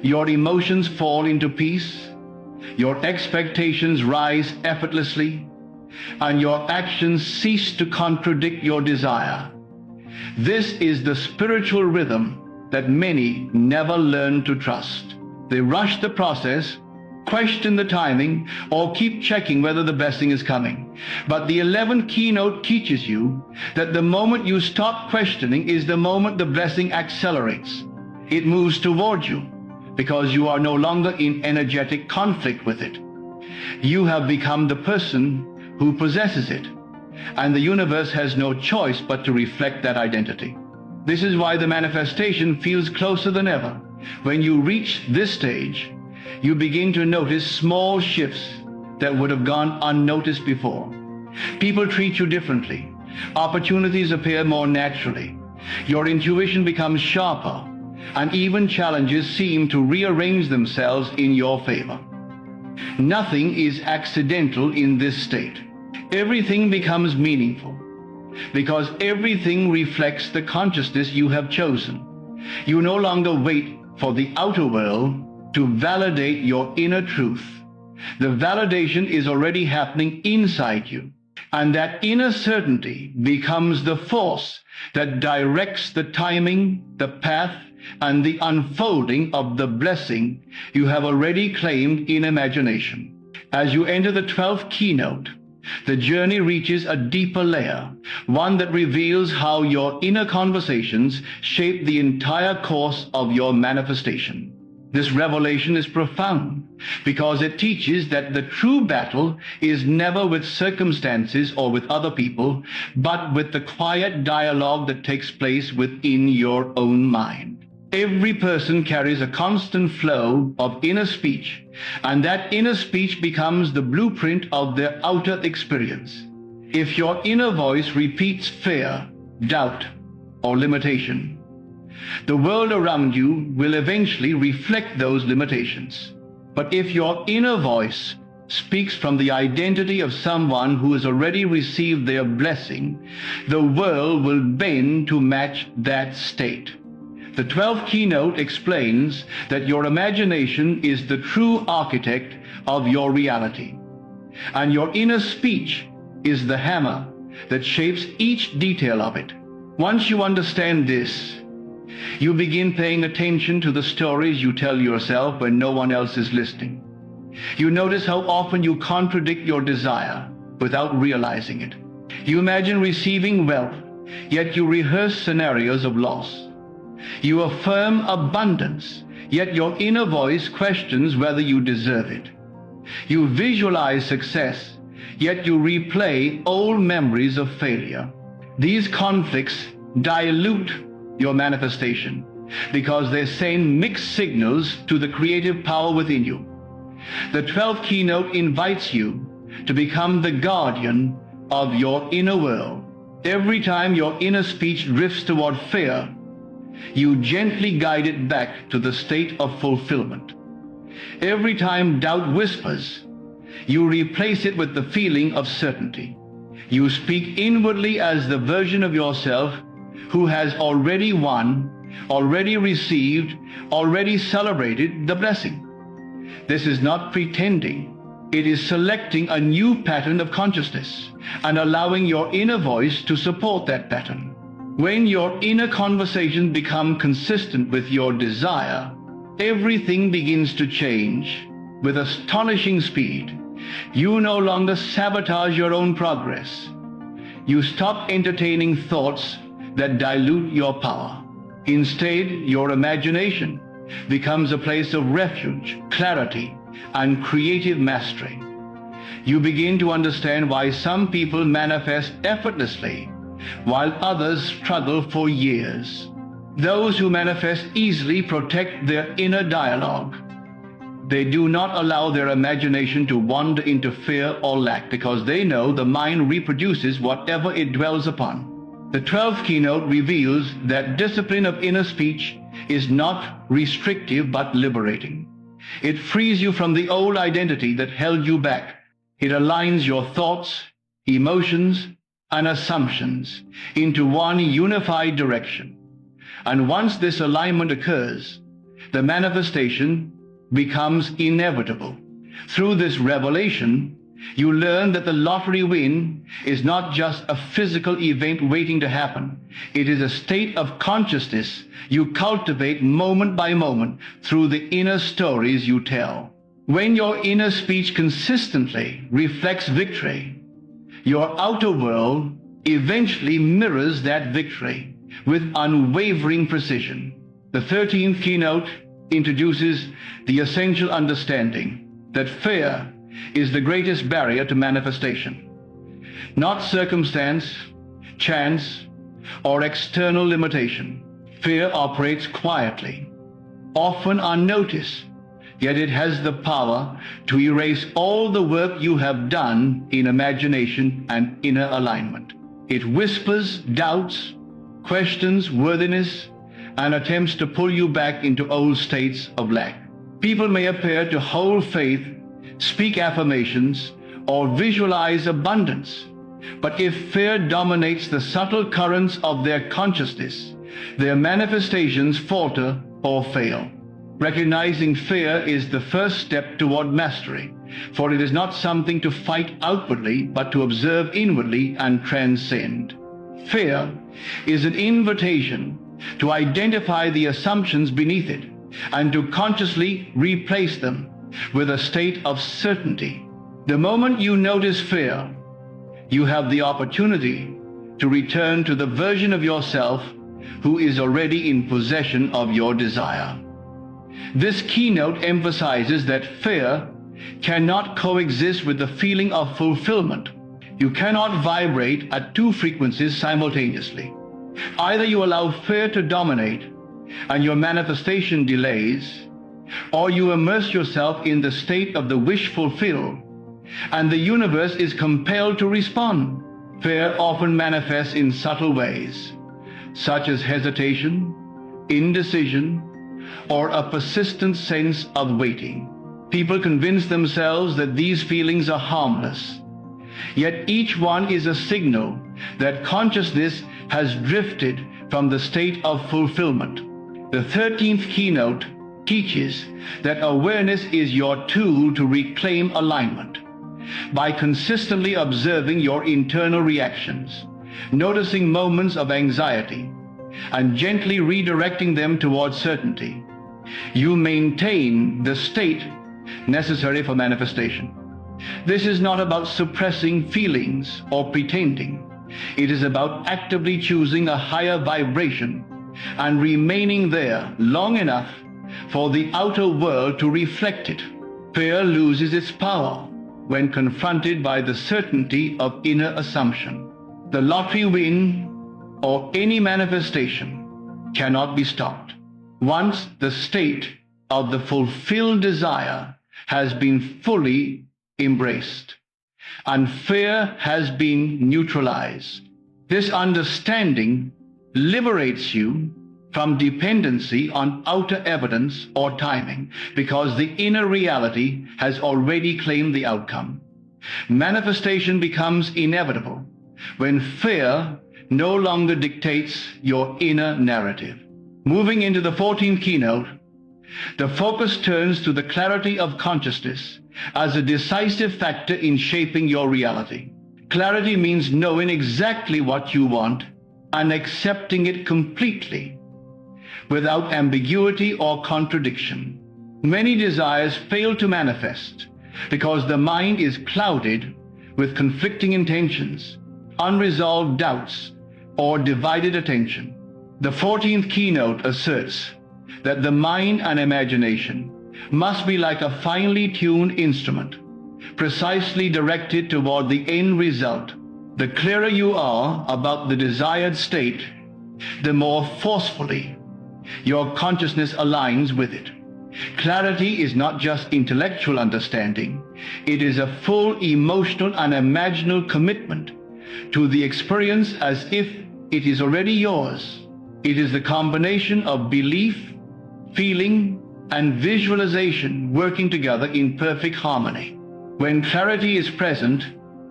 your emotions fall into peace, your expectations rise effortlessly, and your actions cease to contradict your desire. This is the spiritual rhythm that many never learn to trust. They rush the process, question the timing, or keep checking whether the blessing is coming. But the 11th keynote teaches you that the moment you stop questioning is the moment the blessing accelerates. It moves towards you because you are no longer in energetic conflict with it. You have become the person who possesses it, and the universe has no choice but to reflect that identity. This is why the manifestation feels closer than ever. When you reach this stage, you begin to notice small shifts that would have gone unnoticed before. People treat you differently. Opportunities appear more naturally. Your intuition becomes sharper, and even challenges seem to rearrange themselves in your favor. Nothing is accidental in this state. Everything becomes meaningful because everything reflects the consciousness you have chosen. You no longer wait for the outer world to validate your inner truth. The validation is already happening inside you, and that inner certainty becomes the force that directs the timing, the path, and the unfolding of the blessing you have already claimed in imagination. As you enter the 12th keynote, the journey reaches a deeper layer, one that reveals how your inner conversations shape the entire course of your manifestation. This revelation is profound because it teaches that the true battle is never with circumstances or with other people, but with the quiet dialogue that takes place within your own mind. Every person carries a constant flow of inner speech, and that inner speech becomes the blueprint of their outer experience. If your inner voice repeats fear, doubt, or limitation, the world around you will eventually reflect those limitations. But if your inner voice speaks from the identity of someone who has already received their blessing, the world will bend to match that state. The 12th keynote explains that your imagination is the true architect of your reality, and your inner speech is the hammer that shapes each detail of it. Once you understand this, you begin paying attention to the stories you tell yourself when no one else is listening. You notice how often you contradict your desire without realizing it. You imagine receiving wealth, yet you rehearse scenarios of loss. You affirm abundance, yet your inner voice questions whether you deserve it. You visualize success, yet you replay old memories of failure. These conflicts dilute your manifestation because they send mixed signals to the creative power within you. The 12th keynote invites you to become the guardian of your inner world. Every time your inner speech drifts toward fear, you gently guide it back to the state of fulfillment. Every time doubt whispers, you replace it with the feeling of certainty. You speak inwardly as the version of yourself who has already won, already received, already celebrated the blessing. This is not pretending. It is selecting a new pattern of consciousness and allowing your inner voice to support that pattern. When your inner conversations become consistent with your desire, everything begins to change with astonishing speed. You no longer sabotage your own progress. You stop entertaining thoughts that dilute your power. Instead, your imagination becomes a place of refuge, clarity, and creative mastery. You begin to understand why some people manifest effortlessly, while others struggle for years. Those who manifest easily protect their inner dialogue. They do not allow their imagination to wander into fear or lack because they know the mind reproduces whatever it dwells upon. The 12th keynote reveals that discipline of inner speech is not restrictive but liberating. It frees you from the old identity that held you back. It aligns your thoughts, emotions, and assumptions into one unified direction. And once this alignment occurs, the manifestation becomes inevitable. Through this revelation, you learn that the lottery win is not just a physical event waiting to happen. It is a state of consciousness you cultivate moment by moment through the inner stories you tell. When your inner speech consistently reflects victory, your outer world eventually mirrors that victory with unwavering precision. The 13th keynote introduces the essential understanding that fear is the greatest barrier to manifestation. Not circumstance, chance, or external limitation. Fear operates quietly, often unnoticed, yet it has the power to erase all the work you have done in imagination and inner alignment. It whispers doubts, questions worthiness, and attempts to pull you back into old states of lack. People may appear to hold faith, speak affirmations, or visualize abundance, but if fear dominates the subtle currents of their consciousness, their manifestations falter or fail. Recognizing fear is the first step toward mastery, for it is not something to fight outwardly, but to observe inwardly and transcend. Fear is an invitation to identify the assumptions beneath it and to consciously replace them with a state of certainty. The moment you notice fear, you have the opportunity to return to the version of yourself who is already in possession of your desire. This keynote emphasizes that fear cannot coexist with the feeling of fulfillment. You cannot vibrate at two frequencies simultaneously. Either you allow fear to dominate and your manifestation delays, or you immerse yourself in the state of the wish fulfilled, and the universe is compelled to respond. Fear often manifests in subtle ways, such as hesitation, indecision, or a persistent sense of waiting. People convince themselves that these feelings are harmless, yet each one is a signal that consciousness has drifted from the state of fulfillment. The 13th keynote teaches that awareness is your tool to reclaim alignment. By consistently observing your internal reactions, noticing moments of anxiety, and gently redirecting them towards certainty, you maintain the state necessary for manifestation. This is not about suppressing feelings or pretending. It is about actively choosing a higher vibration and remaining there long enough for the outer world to reflect it. Fear loses its power when confronted by the certainty of inner assumption. The lottery win or any manifestation cannot be stopped. Once the state of the fulfilled desire has been fully embraced and fear has been neutralized, this understanding liberates you from dependency on outer evidence or timing, because the inner reality has already claimed the outcome. Manifestation becomes inevitable when fear no longer dictates your inner narrative. Moving into the 14th keynote, the focus turns to the clarity of consciousness as a decisive factor in shaping your reality. Clarity means knowing exactly what you want and accepting it completely, without ambiguity or contradiction. Many desires fail to manifest because the mind is clouded with conflicting intentions, unresolved doubts, or divided attention. The 14th keynote asserts that the mind and imagination must be like a finely tuned instrument, precisely directed toward the end result. The clearer you are about the desired state, the more forcefully your consciousness aligns with it. Clarity is not just intellectual understanding. It is a full emotional and imaginal commitment to the experience as if it is already yours. It is the combination of belief, feeling, and visualization working together in perfect harmony. When clarity is present,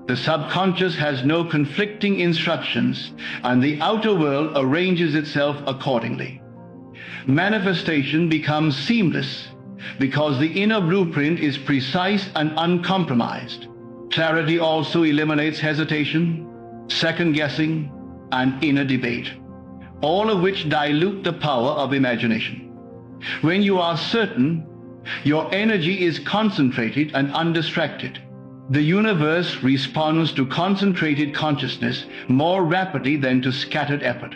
the subconscious has no conflicting instructions, and the outer world arranges itself accordingly. Manifestation becomes seamless because the inner blueprint is precise and uncompromised. Clarity also eliminates hesitation, second-guessing, and inner debate, all of which dilute the power of imagination. When you are certain, your energy is concentrated and undistracted. The universe responds to concentrated consciousness more rapidly than to scattered effort.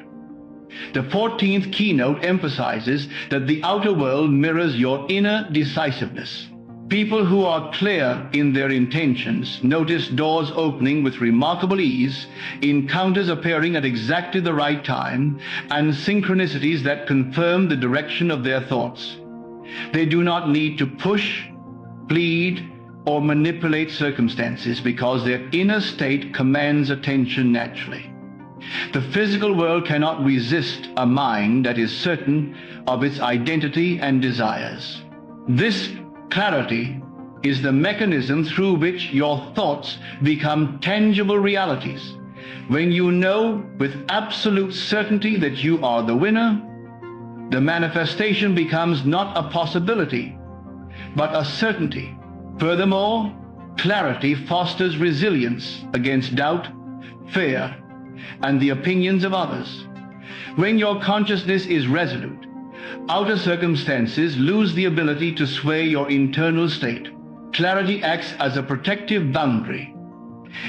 The 14th keynote emphasizes that the outer world mirrors your inner decisiveness. People who are clear in their intentions notice doors opening with remarkable ease, encounters appearing at exactly the right time, and synchronicities that confirm the direction of their thoughts. They do not need to push, plead, or manipulate circumstances because their inner state commands attention naturally. The physical world cannot resist a mind that is certain of its identity and desires. This clarity is the mechanism through which your thoughts become tangible realities. When you know with absolute certainty that you are the winner, the manifestation becomes not a possibility, but a certainty. Furthermore, clarity fosters resilience against doubt, fear, and the opinions of others. When your consciousness is resolute, outer circumstances lose the ability to sway your internal state. Clarity acts as a protective boundary,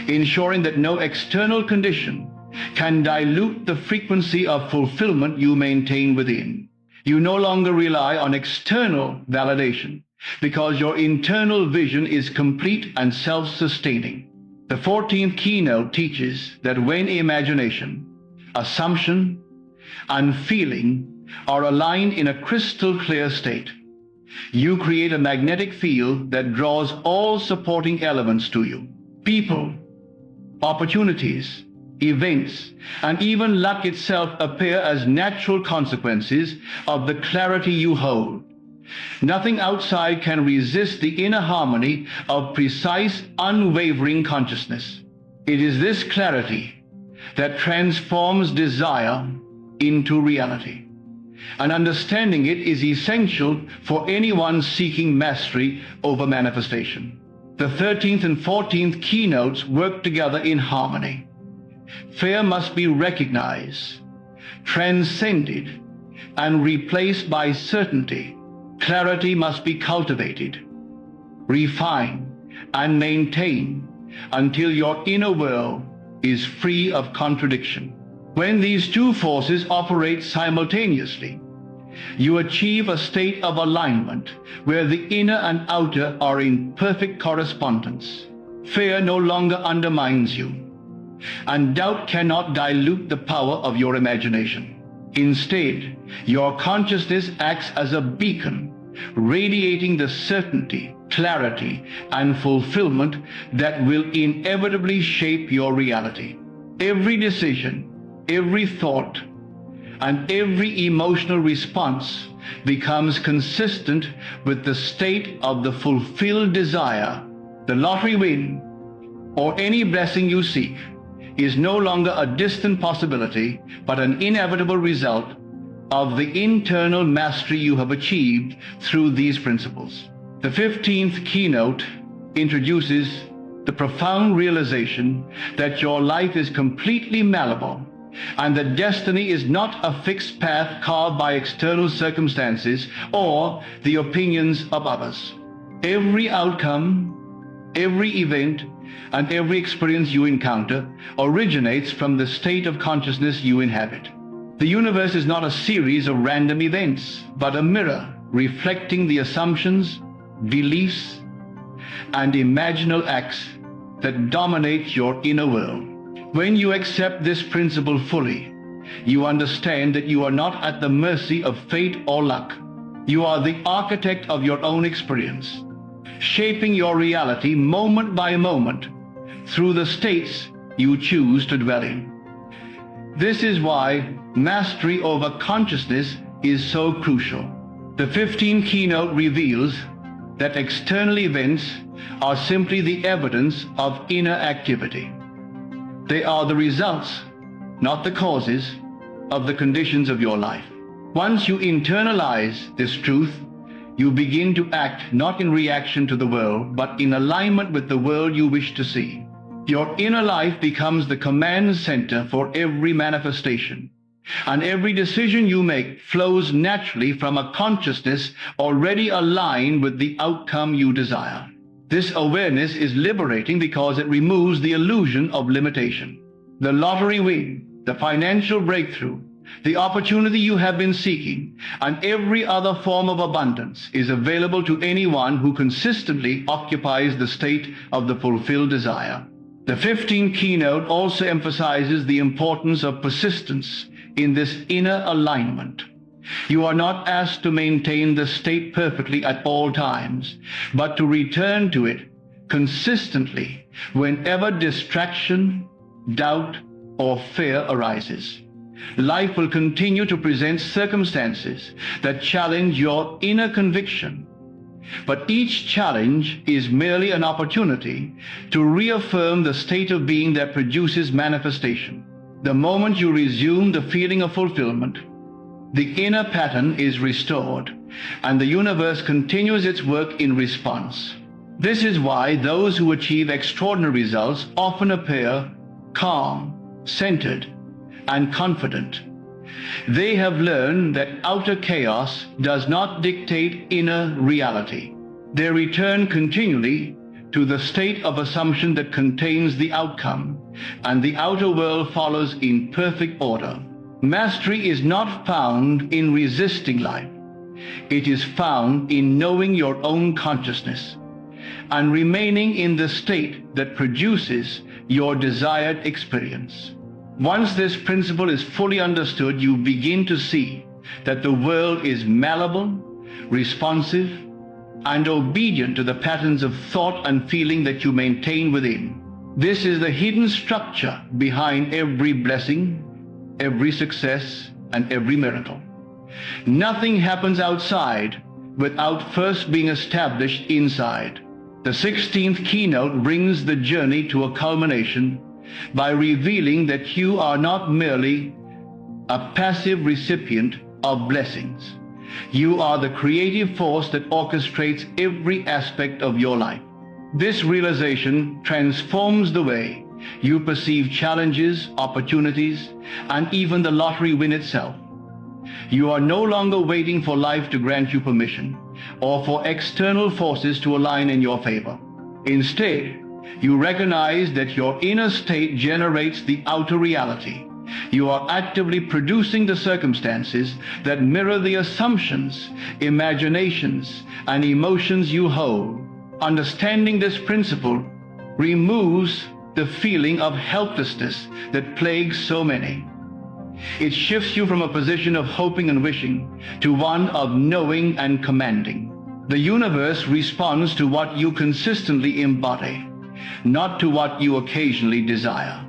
ensuring that no external condition can dilute the frequency of fulfillment you maintain within. You no longer rely on external validation because your internal vision is complete and self-sustaining. The 14th keynote teaches that when imagination, assumption, and feeling are aligned in a crystal clear state, you create a magnetic field that draws all supporting elements to you. People, opportunities, events, and even luck itself appear as natural consequences of the clarity you hold. Nothing outside can resist the inner harmony of precise, unwavering consciousness. It is this clarity that transforms desire into reality. And understanding it is essential for anyone seeking mastery over manifestation. The 13th and 14th keynotes work together in harmony. Fear must be recognized, transcended, and replaced by certainty. Clarity must be cultivated, refined, and maintained until your inner world is free of contradiction. When these two forces operate simultaneously, you achieve a state of alignment where the inner and outer are in perfect correspondence. Fear no longer undermines you, and doubt cannot dilute the power of your imagination. Instead, your consciousness acts as a beacon, radiating the certainty, clarity, and fulfillment that will inevitably shape your reality. Every decision, every thought, and every emotional response becomes consistent with the state of the fulfilled desire. The lottery win, or any blessing you seek, is no longer a distant possibility, but an inevitable result of the internal mastery you have achieved through these principles. The 15th keynote introduces the profound realization that your life is completely malleable, and that destiny is not a fixed path carved by external circumstances or the opinions of others. Every outcome, every event, and every experience you encounter originates from the state of consciousness you inhabit. The universe is not a series of random events, but a mirror reflecting the assumptions, beliefs, and imaginal acts that dominate your inner world. When you accept this principle fully, you understand that you are not at the mercy of fate or luck. You are the architect of your own experience, shaping your reality moment by moment through the states you choose to dwell in. This is why mastery over consciousness is so crucial. The 15th keynote reveals that external events are simply the evidence of inner activity. They are the results, not the causes, of the conditions of your life. Once you internalize this truth, you begin to act not in reaction to the world, but in alignment with the world you wish to see. Your inner life becomes the command center for every manifestation, and every decision you make flows naturally from a consciousness already aligned with the outcome you desire. This awareness is liberating because it removes the illusion of limitation. The lottery win, the financial breakthrough, the opportunity you have been seeking, and every other form of abundance is available to anyone who consistently occupies the state of the fulfilled desire. The 15th keynote also emphasizes the importance of persistence in this inner alignment. You are not asked to maintain the state perfectly at all times, but to return to it consistently whenever distraction, doubt, or fear arises. Life will continue to present circumstances that challenge your inner conviction, but each challenge is merely an opportunity to reaffirm the state of being that produces manifestation. The moment you resume the feeling of fulfillment, the inner pattern is restored, and the universe continues its work in response. This is why those who achieve extraordinary results often appear calm, centered, and confident. They have learned that outer chaos does not dictate inner reality. They return continually to the state of assumption that contains the outcome, and the outer world follows in perfect order. Mastery is not found in resisting life. It is found in knowing your own consciousness and remaining in the state that produces your desired experience. Once this principle is fully understood, you begin to see that the world is malleable, responsive, and obedient to the patterns of thought and feeling that you maintain within. This is the hidden structure behind every blessing, every success, and every miracle. Nothing happens outside without first being established inside. The 16th keynote brings the journey to a culmination by revealing that you are not merely a passive recipient of blessings. You are the creative force that orchestrates every aspect of your life. This realization transforms the way you perceive challenges, opportunities, and even the lottery win itself. You are no longer waiting for life to grant you permission or for external forces to align in your favor. Instead, you recognize that your inner state generates the outer reality. You are actively producing the circumstances that mirror the assumptions, imaginations, and emotions you hold. Understanding this principle removes the feeling of helplessness that plagues so many. It shifts you from a position of hoping and wishing to one of knowing and commanding. The universe responds to what you consistently embody, not to what you occasionally desire.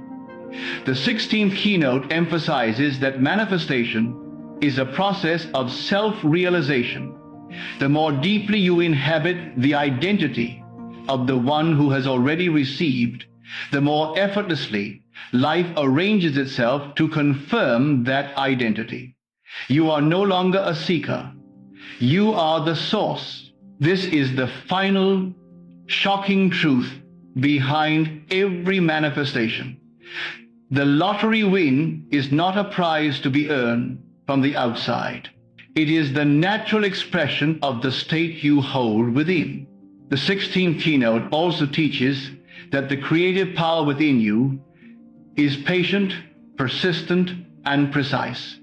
The 16th keynote emphasizes that manifestation is a process of self-realization. The more deeply you inhabit the identity of the one who has already received, the more effortlessly life arranges itself to confirm that identity. You are no longer a seeker. You are the source. This is the final, shocking truth behind every manifestation. The lottery win is not a prize to be earned from the outside. It is the natural expression of the state you hold within. The 16th keynote also teaches that the creative power within you is patient, persistent, and precise.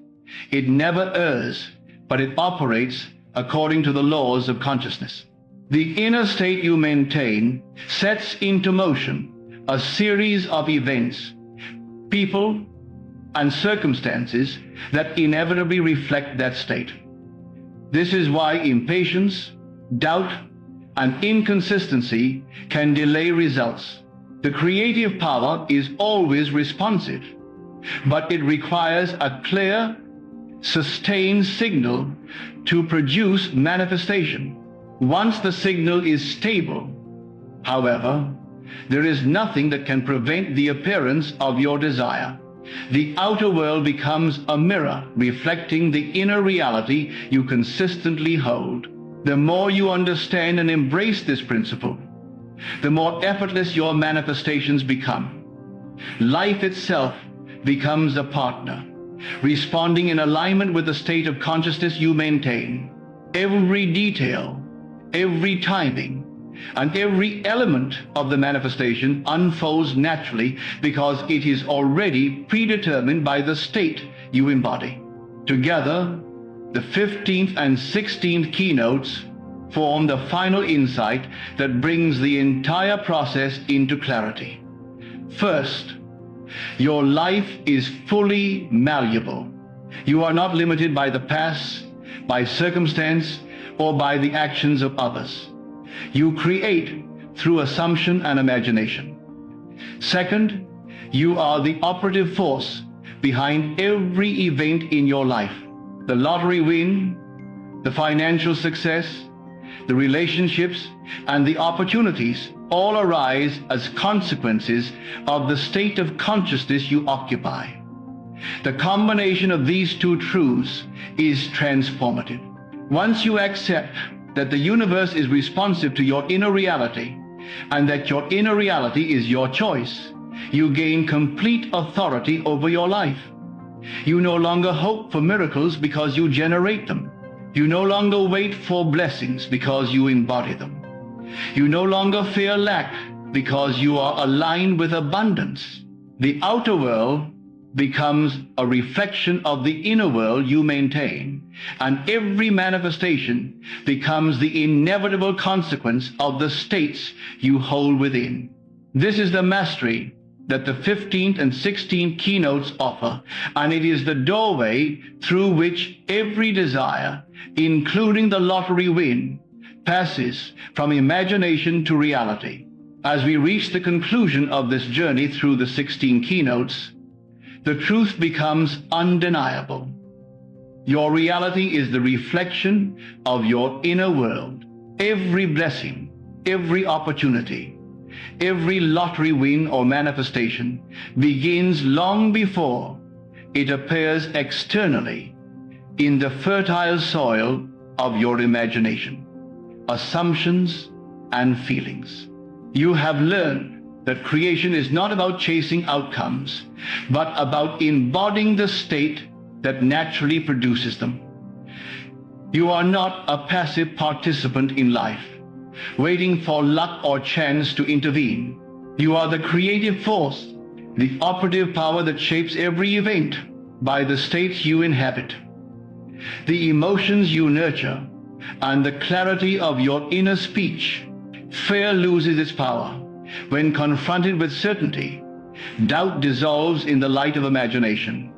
It never errs, but it operates according to the laws of consciousness. The inner state you maintain sets into motion a series of events, people, and circumstances that inevitably reflect that state. This is why impatience, doubt, and inconsistency can delay results. The creative power is always responsive, but it requires a clear, sustained signal to produce manifestation. Once the signal is stable, however, there is nothing that can prevent the appearance of your desire. The outer world becomes a mirror reflecting the inner reality you consistently hold. The more you understand and embrace this principle, the more effortless your manifestations become. Life itself becomes a partner, responding in alignment with the state of consciousness you maintain. Every detail, every timing, and every element of the manifestation unfolds naturally because it is already predetermined by the state you embody. Together, the 15th and 16th keynotes form the final insight that brings the entire process into clarity. First, your life is fully malleable. You are not limited by the past, by circumstance, or by the actions of others. You create through assumption and imagination. Second, you are the operative force behind every event in your life. The lottery win, the financial success, the relationships, and the opportunities all arise as consequences of the state of consciousness you occupy. The combination of these two truths is transformative. Once you accept that the universe is responsive to your inner reality and that your inner reality is your choice, you gain complete authority over your life. You no longer hope for miracles because you generate them. You no longer wait for blessings because you embody them. You no longer fear lack because you are aligned with abundance. The outer world becomes a reflection of the inner world you maintain, and every manifestation becomes the inevitable consequence of the states you hold within. This is the mastery that the 15th and 16th keynotes offer, and it is the doorway through which every desire, including the lottery win, passes from imagination to reality. As we reach the conclusion of this journey through the 16 keynotes, the truth becomes undeniable. Your reality is the reflection of your inner world. Every blessing, every opportunity, every lottery win or manifestation begins long before it appears externally in the fertile soil of your imagination, assumptions, and feelings. You have learned that creation is not about chasing outcomes, but about embodying the state that naturally produces them. You are not a passive participant in life, waiting for luck or chance to intervene. You are the creative force, the operative power that shapes every event, by the states you inhabit, the emotions you nurture, and the clarity of your inner speech. Fear loses its power. When confronted with certainty, doubt dissolves in the light of imagination,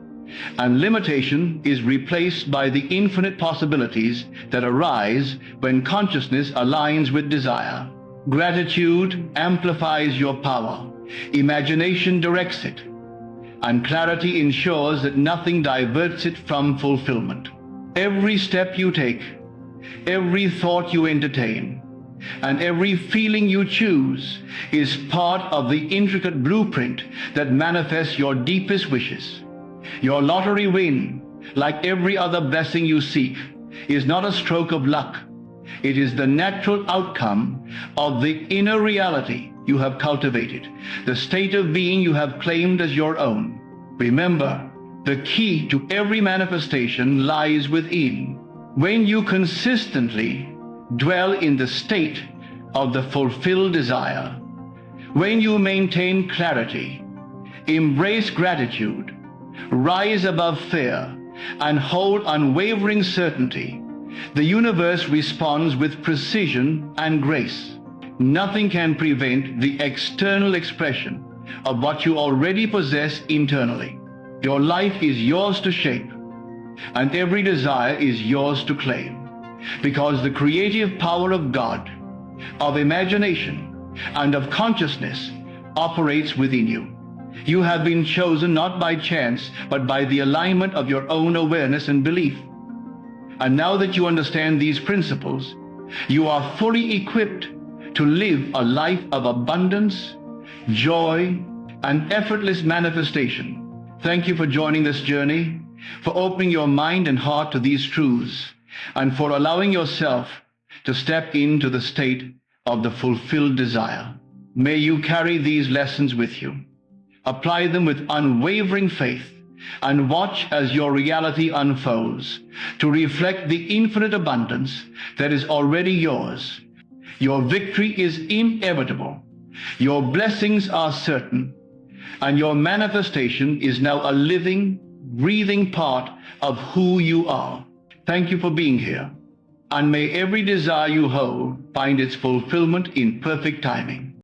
and limitation is replaced by the infinite possibilities that arise when consciousness aligns with desire. Gratitude amplifies your power, imagination directs it, and clarity ensures that nothing diverts it from fulfillment. Every step you take, every thought you entertain, and every feeling you choose is part of the intricate blueprint that manifests your deepest wishes. Your lottery win, like every other blessing you seek, is not a stroke of luck. It is the natural outcome of the inner reality you have cultivated, the state of being you have claimed as your own. Remember, the key to every manifestation lies within. When you consistently dwell in the state of the fulfilled desire, when you maintain clarity, embrace gratitude, rise above fear, and hold unwavering certainty, the universe responds with precision and grace. Nothing can prevent the external expression of what you already possess internally. Your life is yours to shape, and every desire is yours to claim, because the creative power of God, of imagination, and of consciousness operates within you. You have been chosen not by chance, but by the alignment of your own awareness and belief. And now that you understand these principles, you are fully equipped to live a life of abundance, joy, and effortless manifestation. Thank you for joining this journey, for opening your mind and heart to these truths, and for allowing yourself to step into the state of the fulfilled desire. May you carry these lessons with you. Apply them with unwavering faith, and watch as your reality unfolds to reflect the infinite abundance that is already yours. Your victory is inevitable. Your blessings are certain, and your manifestation is now a living, breathing part of who you are. Thank you for being here, and may every desire you hold find its fulfillment in perfect timing.